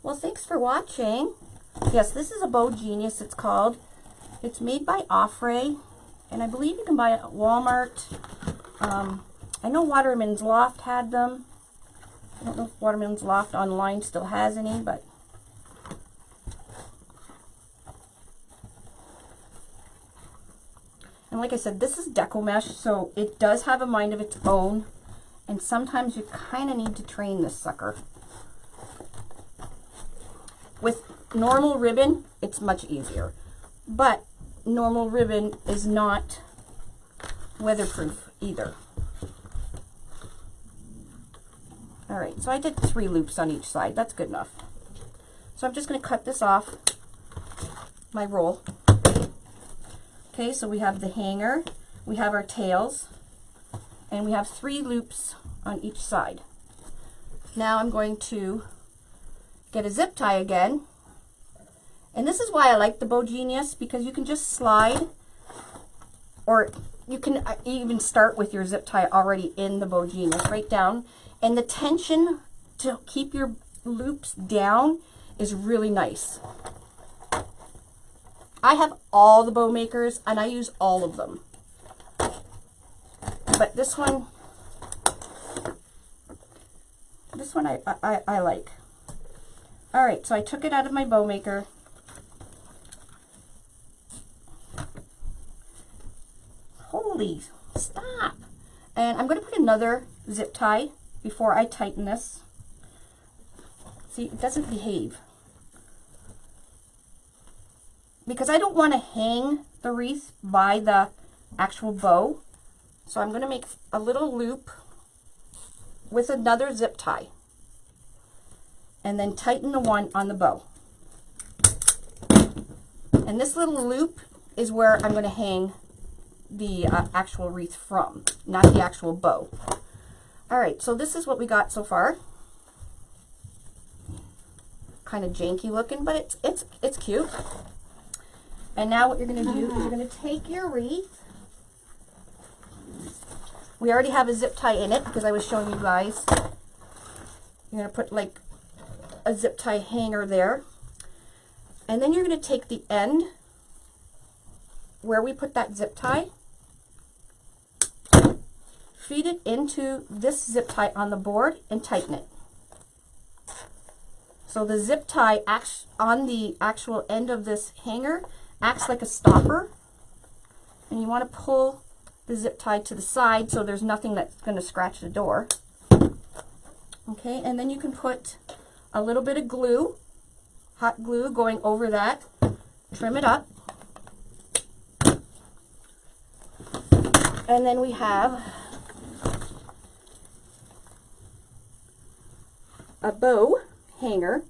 Well, thanks for watching. Yes, this is a Bow Genius, it's called. It's made by Offray, and I believe you can buy it at Walmart. I know Waterman's Loft had them. I don't know if Waterman's Loft online still has any, but and like I said, this is Deco mesh, so it does have a mind of its own, and sometimes you kind of need to train this sucker. With normal ribbon, it's much easier, but normal ribbon is not weatherproof either. All right, so I did 3 loops on each side. That's good enough. So I'm just going to cut this off my roll. Okay, so we have the hanger, we have our tails, and we have 3 loops on each side. Now I'm going to get a zip tie again. And this is why I like the Bow Genius, because you can just slide, or you can even start with your zip tie already in the Bow Genius right down. And the tension to keep your loops down is really nice. I have all the bow makers and I use all of them. But this one I like. All right, so I took it out of my bow maker. Holy, stop. And I'm going to put another zip tie before I tighten this. See, it doesn't behave. Because I don't want to hang the wreath by the actual bow. So I'm going to make a little loop with another zip tie. And then tighten the one on the bow. And this little loop is where I'm going to hang the actual wreath from, not the actual bow. All right, so this is what we got so far. Kind of janky looking, but it's cute. And now what you're going to do is you're going to take your wreath. We already have a zip tie in it because I was showing you guys. You're going to put like a zip tie hanger there. And then you're going to take the end where we put that zip tie, feed it into this zip tie on the board and tighten it. So the zip tie acts on the actual end of this hanger, acts like a stopper, and you want to pull the zip tie to the side so there's nothing that's going to scratch the door. Okay, and then you can put a little bit of glue, hot glue, going over that, trim it up. And then we have a bow hanger,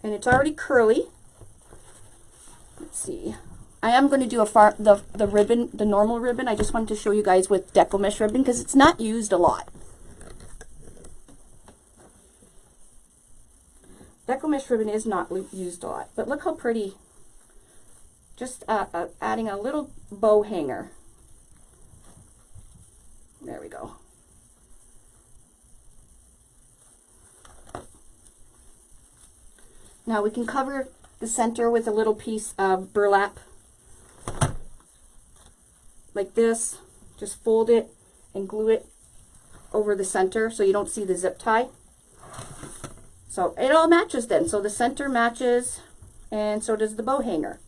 and it's already curly. Let's see. I am going to do the ribbon, the normal ribbon. I just wanted to show you guys with Deco mesh ribbon because it's not used a lot. Deco mesh ribbon is not used a lot, but look how pretty. Just adding a little bow hanger. There we go. Now we can cover the center with a little piece of burlap like this. Just fold it and glue it over the center so you don't see the zip tie. So it all matches then. So the center matches and so does the bow hanger.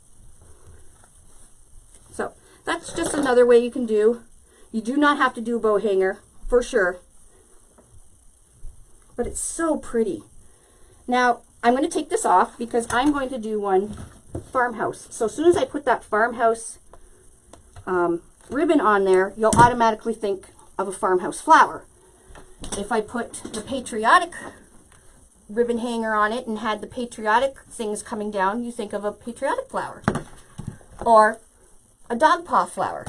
So that's just another way you can do. You do not have to do a bow hanger for sure, but it's so pretty. Now I'm going to take this off because I'm going to do one farmhouse. So as soon as I put that farmhouse ribbon on there, you'll automatically think of a farmhouse flower. If I put the patriotic ribbon hanger on it and had the patriotic things coming down, you think of a patriotic flower or a dog paw flower.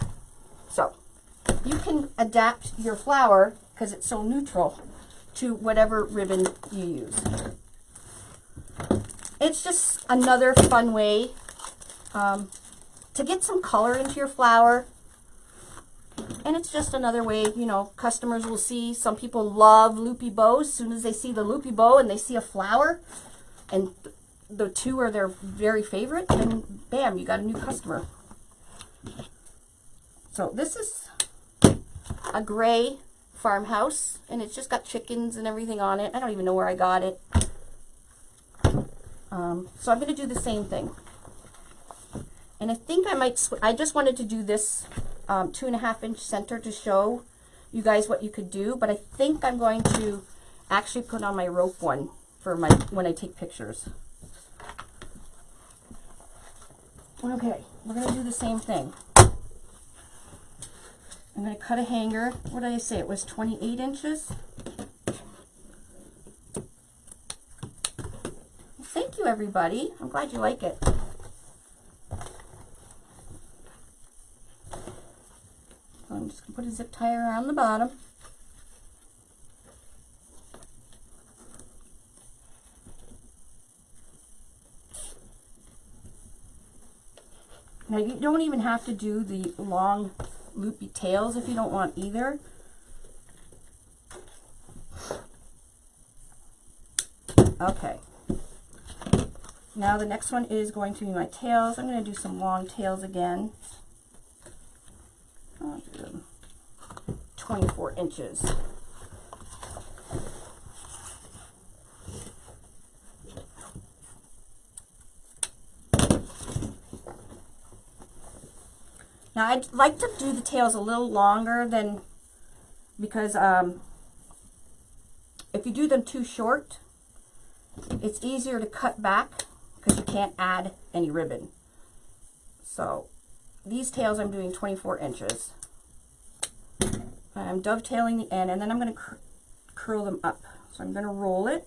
So you can adapt your flower, because it's so neutral, to whatever ribbon you use. It's just another fun way to get some color into your flower. And it's just another way, you know, customers will see. Some people love loopy bows. As soon as they see the loopy bow and they see a flower, and the two are their very favorite, and bam, you got a new customer. So this is a gray farmhouse, and it's just got chickens and everything on it. I don't even know where I got it. So I'm going to do the same thing. And I think I might, I just wanted to do this 2.5 inch center to show you guys what you could do, but I think I'm going to actually put on my rope one for my, when I take pictures. Okay, we're going to do the same thing. I'm going to cut a hanger. What did I say? It was 28 inches. Thank you, everybody. I'm glad you like it. I'm just going to put a zip tie around the bottom. Now you don't even have to do the long loopy tails if you don't want either. Okay. Now the next one is going to be my tails. I'm going to do some long tails again. I'll do them 24 inches. Now I'd like to do the tails a little longer than, because if you do them too short, it's easier to cut back because you can't add any ribbon. So these tails I'm doing 24 inches. I'm dovetailing the end, and then I'm going to curl them up. So I'm going to roll it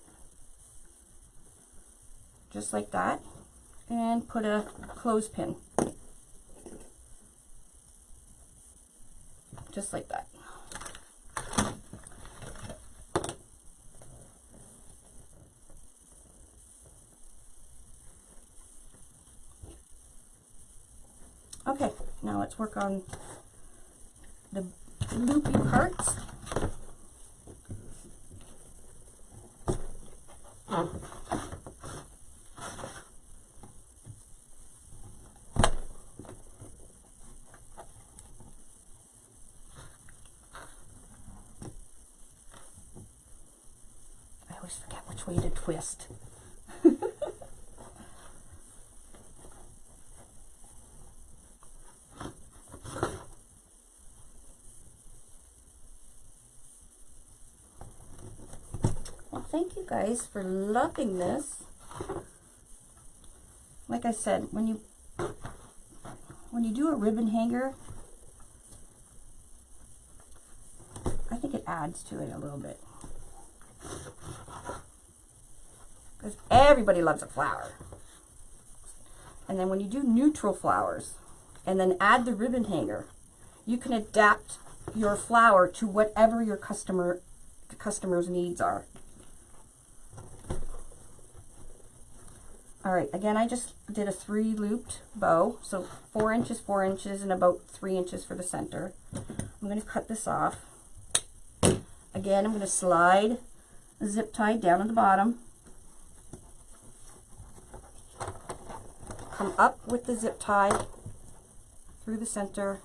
just like that and put a clothespin just like that. Okay, now let's work on the loopy parts. always forget which way to twist. Well, thank you guys for loving this. Like I said, when you do a ribbon hanger, I think it adds to it a little bit. Because everybody loves a flower. And then when you do neutral flowers and then add the ribbon hanger, you can adapt your flower to whatever your customer's needs are. All right, again, I just did a 3-looped bow, so 4 inches, 4 inches, and about 3 inches for the center. I'm going to cut this off. Again, I'm going to slide the zip tie down at the bottom. Come up with the zip tie through the center.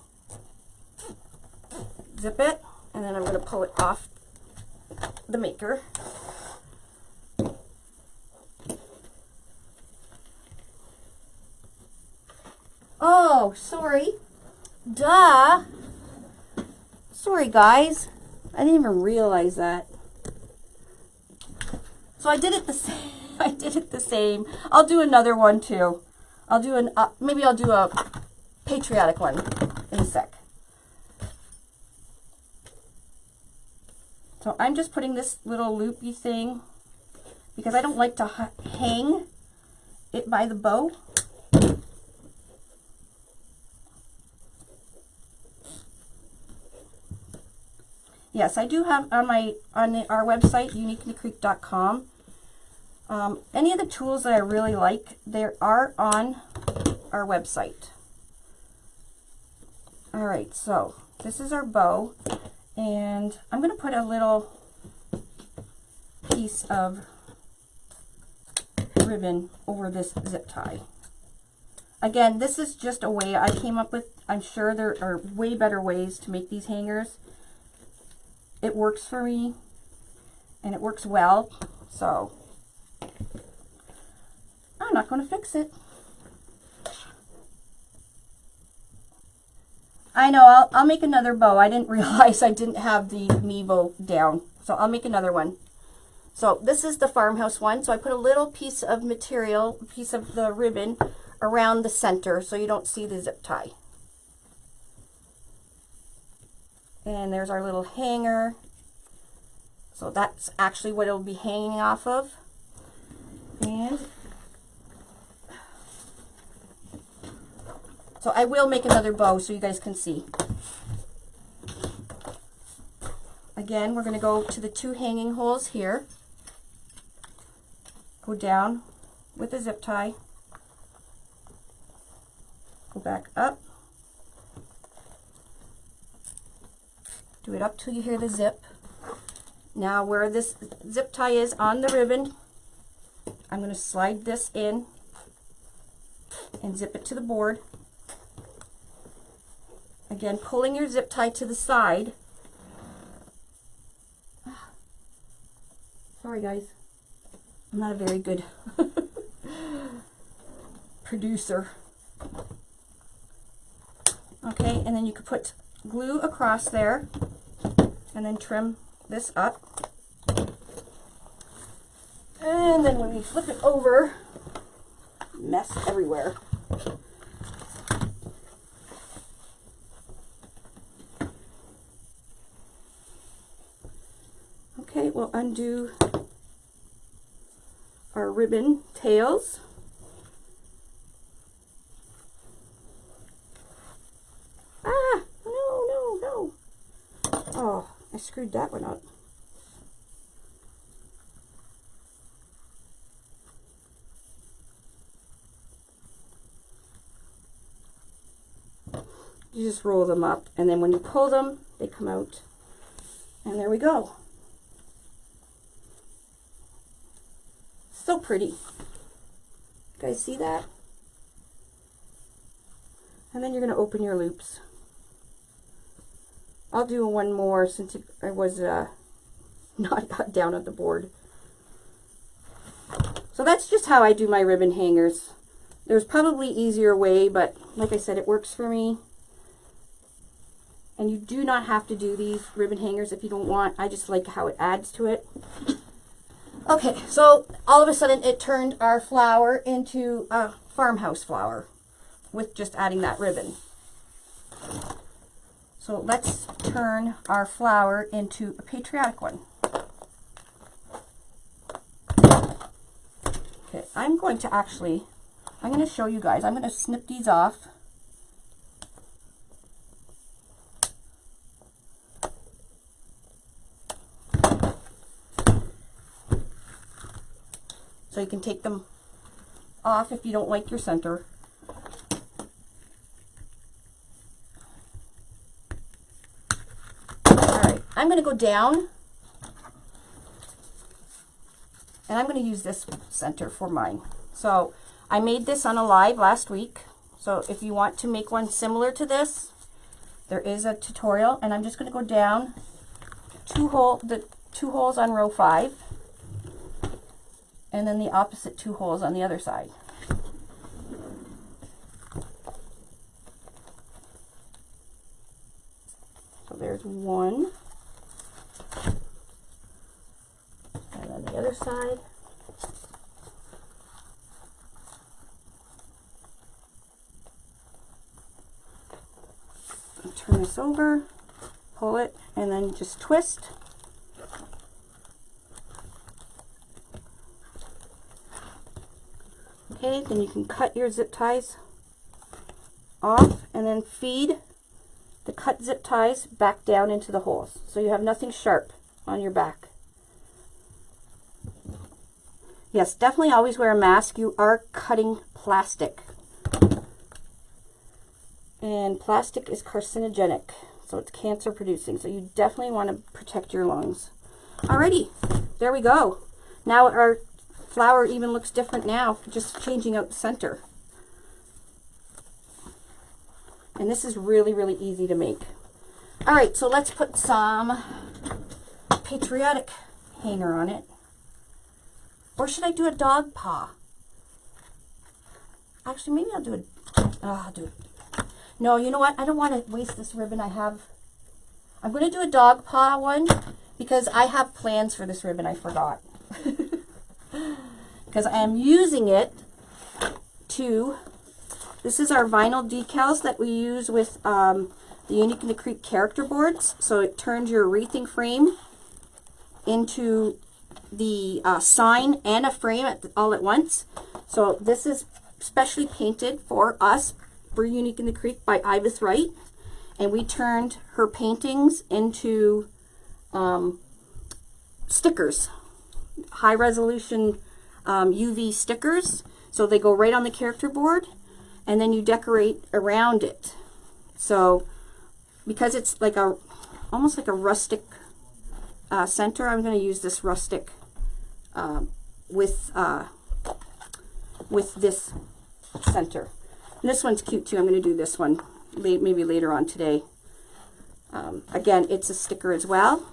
Zip it, and then I'm going to pull it off the maker. Oh, sorry. Duh. Sorry, guys. I didn't even realize that. So I did it the same. I did it the same. I'll do another one too. I'll do maybe I'll do a patriotic one in a sec. So I'm just putting this little loopy thing because I don't like to hang it by the bow. Yes, I do have on our website, uniqueinthecreek.com. Any of the tools that I really like, they are on our website. All right, so this is our bow, and I'm going to put a little piece of ribbon over this zip tie. Again, this is just a way I came up with. I'm sure there are way better ways to make these hangers. It works for me, and it works well, so I'm not going to fix it. I know, I'll make another bow. I didn't realize I didn't have the Mevo down, so I'll make another one. So this is the Farmhouse one, so I put a little piece of material, a piece of the ribbon around the center so you don't see the zip tie. And there's our little hanger. So that's actually what it'll be hanging off of. And so I will make another bow so you guys can see. Again, we're going to go to the 2 hanging holes here. Go down with the zip tie. Go back up. Do it up till you hear the zip. Now where this zip tie is on the ribbon, I'm going to slide this in and zip it to the board. Again, pulling your zip tie to the side. Sorry guys, I'm not a very good producer. Okay, and then you could put glue across there and then trim this up. And then when we flip it over, mess everywhere. Okay, we'll undo our ribbon tails. Ah, no. Oh, I screwed that one up. You just roll them up, and then when you pull them, they come out. And there we go. So pretty. You guys see that? And then you're going to open your loops. I'll do one more since I was not got down at the board. So that's just how I do my ribbon hangers. There's probably easier way, but like I said, it works for me. And you do not have to do these ribbon hangers if you don't want. I just like how it adds to it. Okay, so all of a sudden it turned our flower into a farmhouse flower with just adding that ribbon. So let's turn our flower into a patriotic one. Okay, I'm going to show you guys. I'm going to snip these off. So you can take them off if you don't like your center. Alright, I'm going to go down and I'm going to use this center for mine. So I made this on a live last week. So if you want to make one similar to this, there is a tutorial, and I'm just going to go down the two holes on row 5. And then the opposite 2 holes on the other side. So there's one. And then the other side. Turn this over, pull it, and then just twist. Okay, then you can cut your zip ties off and then feed the cut zip ties back down into the holes. So you have nothing sharp on your back. Yes, definitely always wear a mask. You are cutting plastic. And plastic is carcinogenic, so it's cancer producing. So you definitely want to protect your lungs. Alrighty, there we go. Now our flower even looks different now, just changing out the center. And this is really, really easy to make. All right, so let's put some patriotic hanger on it. Or should I do a dog paw? Actually, maybe I'll do it. I'll do it. No, you know what? I don't want to waste this ribbon I have. I'm going to do a dog paw one because I have plans for this ribbon. I forgot. Because I am using it to, this is our vinyl decals that we use with the Unique in the Creek character boards. So it turns your wreathing frame into the sign and a frame all at once. So this is specially painted for us, for Unique in the Creek by Ibis Wright. And we turned her paintings into stickers, high resolution UV stickers, so they go right on the character board, and then you decorate around it. So because it's like almost like a rustic center, I'm going to use this rustic with this center. And this one's cute too. I'm going to do this one maybe later on today. Again, it's a sticker as well,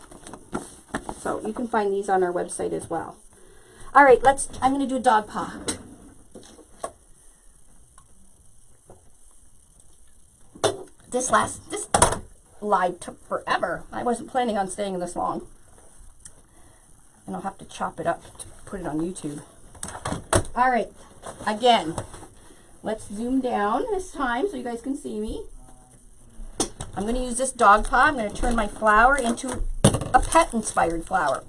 so you can find these on our website as well. All right, I'm going to do a dog paw. This live took forever. I wasn't planning on staying this long. And I'll have to chop it up to put it on YouTube. All right, again, let's zoom down this time so you guys can see me. I'm going to use this dog paw. I'm going to turn my flower into a pet-inspired flower.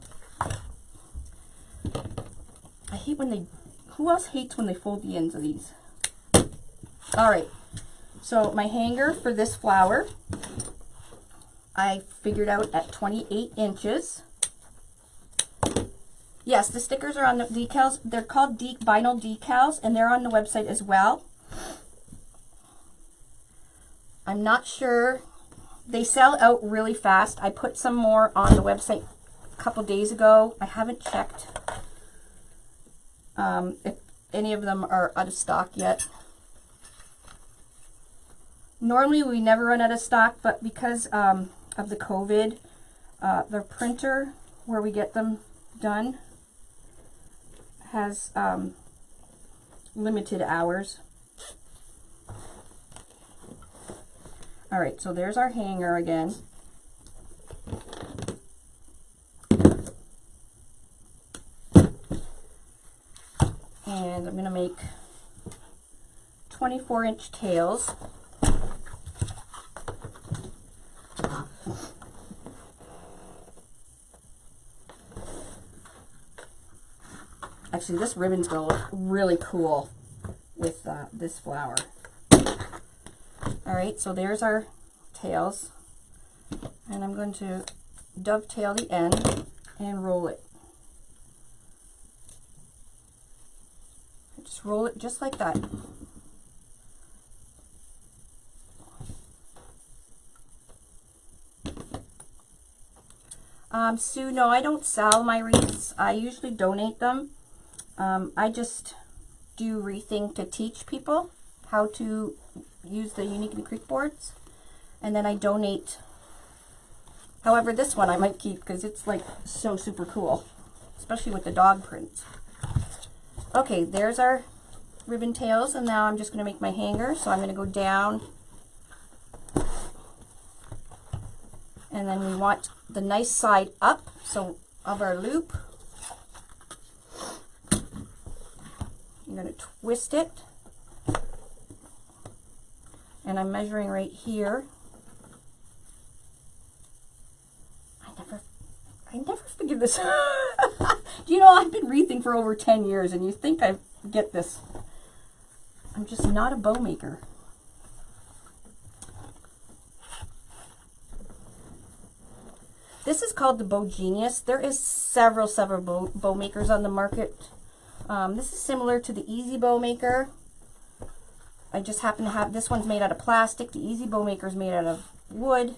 I hate when who else hates when they fold the ends of these? All right, so my hanger for this flower, I figured out at 28 inches. Yes, the stickers are on the decals. They're called vinyl decals, and they're on the website as well. I'm not sure. They sell out really fast. I put some more on the website a couple days ago. I haven't checked if any of them are out of stock yet. Normally we never run out of stock, but because of the COVID, the printer where we get them done has limited hours. All right, so there's our hanger again. And I'm going to make 24-inch tails. Actually, this ribbon's going to look really cool with this flower. All right, so there's our tails. And I'm going to dovetail the end and roll it. Just roll it just like that. Sue, no, I don't sell my wreaths. I usually donate them. I just do wreathing to teach people how to use the Unique Creek boards, and then I donate. However, this one I might keep because it's like so super cool, especially with the dog prints. Okay, there's our ribbon tails, and now I'm just going to make my hanger. So I'm going to go down, and then we want the nice side up, so of our loop. You're going to twist it, and I'm measuring right here. I never figured this. You know, I've been wreathing for over 10 years, and you think I get this. I'm just not a bow maker. This is called the Bow Genius. There is several bow makers on the market. This is similar to the Easy Bow Maker. I just happen to have, this one's made out of plastic. The Easy Bow Maker is made out of wood.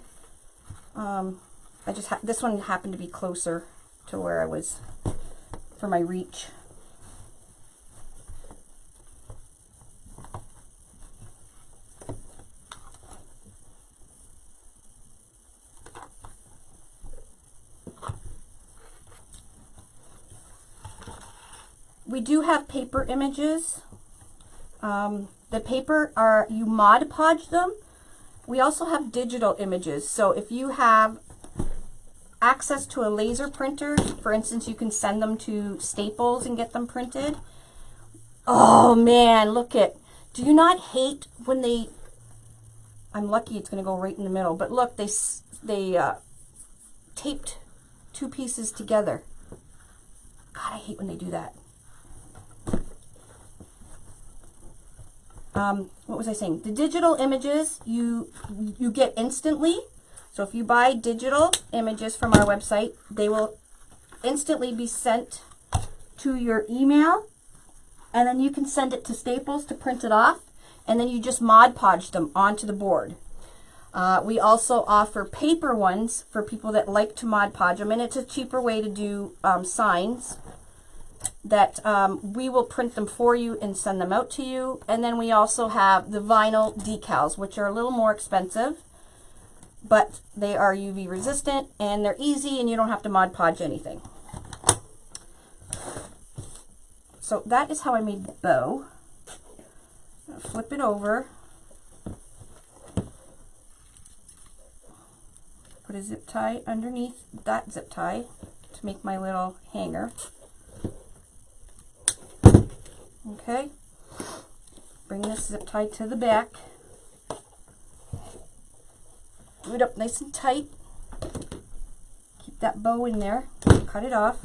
This one happened to be closer to where I was for my reach. We do have paper images. The paper are, you Mod Podge them. We also have digital images. So if you have access to a laser printer, for instance, you can send them to Staples and get them printed. Oh man, look at, do you not hate when they, I'm lucky it's going to go right in the middle, but look, they taped two pieces together. God, I hate when they do that. What was I saying? The digital images you get instantly. So if you buy digital images from our website, they will instantly be sent to your email, and then you can send it to Staples to print it off, and then you just Mod Podge them onto the board. We also offer paper ones for people that like to Mod Podge them, and it's a cheaper way to do signs that we will print them for you and send them out to you. And then we also have the vinyl decals, which are a little more expensive, but they are UV resistant and they're easy and you don't have to Mod Podge anything. So that is how I made the bow. I'm gonna flip it over, put a zip tie underneath that zip tie to make my little hanger. Okay, bring this zip tie to the back, do it up nice and tight, keep that bow in there, cut it off.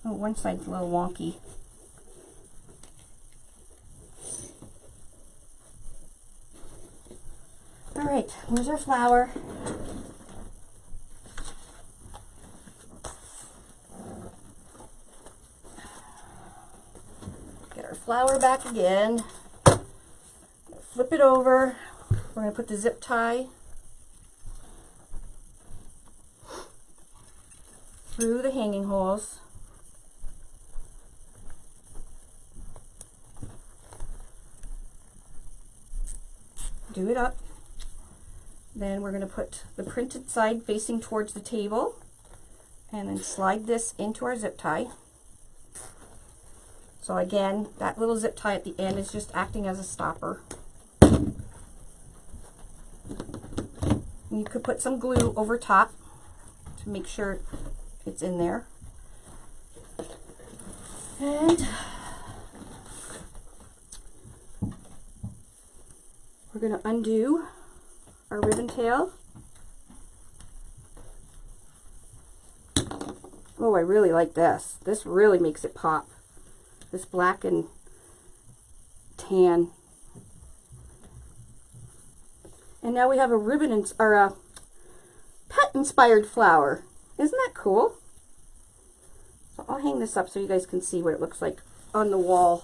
Oh, one side's a little wonky. All right, here's our flower. Flower back again, flip it over, we're going to put the zip tie through the hanging holes, do it up, then we're going to put the printed side facing towards the table, and then slide this into our zip tie. So again, that little zip tie at the end is just acting as a stopper. You could put some glue over top to make sure it's in there. And we're going to undo our ribbon tail. Oh, I really like this. This really makes it pop. This black and tan. And now we have a ribbon or a pet inspired flower. Isn't that cool? So I'll hang this up so you guys can see what it looks like on the wall.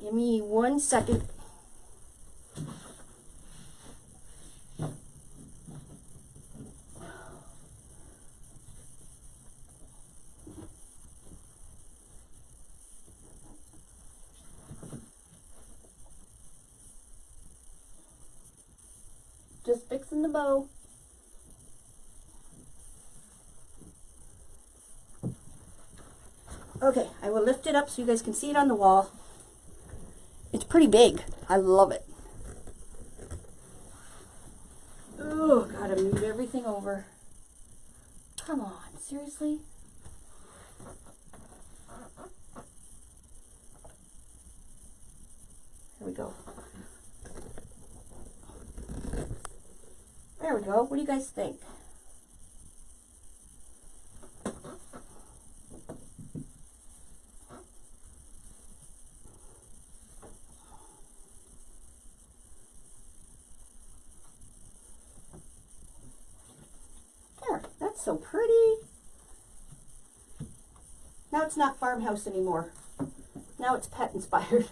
Give me 1 second. Just fixing the bow. Okay, I will lift it up so you guys can see it on the wall. It's pretty big. I love it. Oh, gotta move everything over. Come on, seriously? Here we go. There we go. What do you guys think? There, that's so pretty. Now it's not Farmhouse anymore. Now it's pet inspired.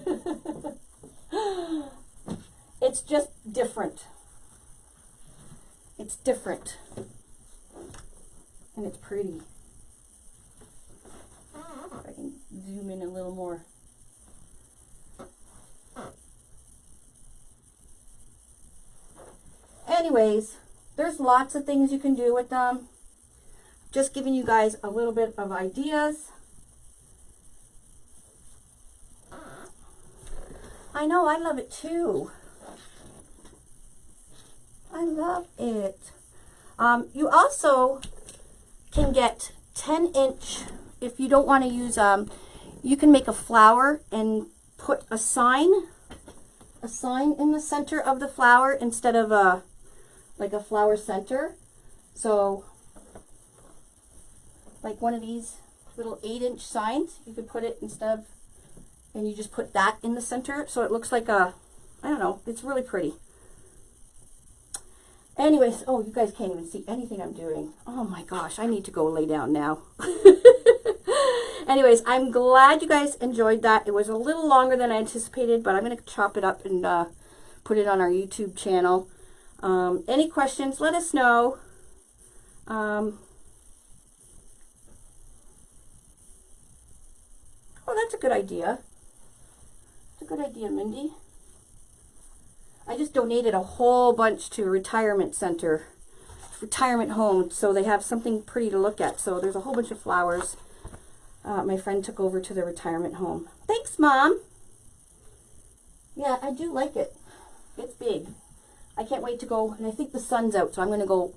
It's just different. It's different. And it's pretty. If I can zoom in a little more. Anyways, there's lots of things you can do with them. Just giving you guys a little bit of ideas. I know, I love it too. I love it. You also can get 10-inch, if you don't want to use, you can make a flower and put a sign in the center of the flower instead of like a flower center. So like one of these little 8-inch signs, you could put it instead of, and you just put that in the center so it looks like a, I don't know, it's really pretty. Anyways, oh, you guys can't even see anything I'm doing. Oh my gosh, I need to go lay down now. Anyways, I'm glad you guys enjoyed that. It was a little longer than I anticipated, but I'm going to chop it up and put it on our YouTube channel. Any questions, let us know. Oh, that's a good idea. That's a good idea, Mindy. I just donated a whole bunch to a retirement center, retirement home, so they have something pretty to look at. So there's a whole bunch of flowers my friend took over to the retirement home. Thanks, Mom. Yeah, I do like it. It's big. I can't wait to go, and I think the sun's out, so I'm going to go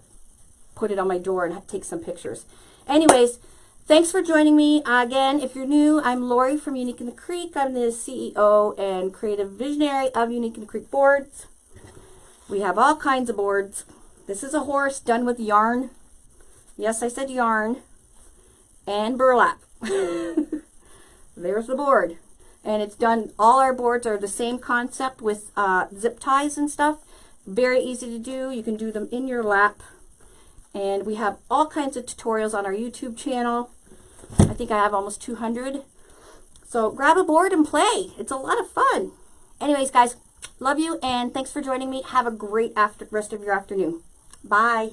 put it on my door and take some pictures. Anyways, thanks for joining me. Again, if you're new, I'm Lori from Unique in the Creek. I'm the CEO and creative visionary of Unique in the Creek Boards. We have all kinds of boards. This is a horse done with yarn. Yes, I said yarn. And burlap. There's the board. And it's done, all our boards are the same concept with zip ties and stuff. Very easy to do. You can do them in your lap. And we have all kinds of tutorials on our YouTube channel. I think I have almost 200. So grab a board and play. It's a lot of fun. Anyways, guys, love you and thanks for joining me. Have a great rest of your afternoon. Bye.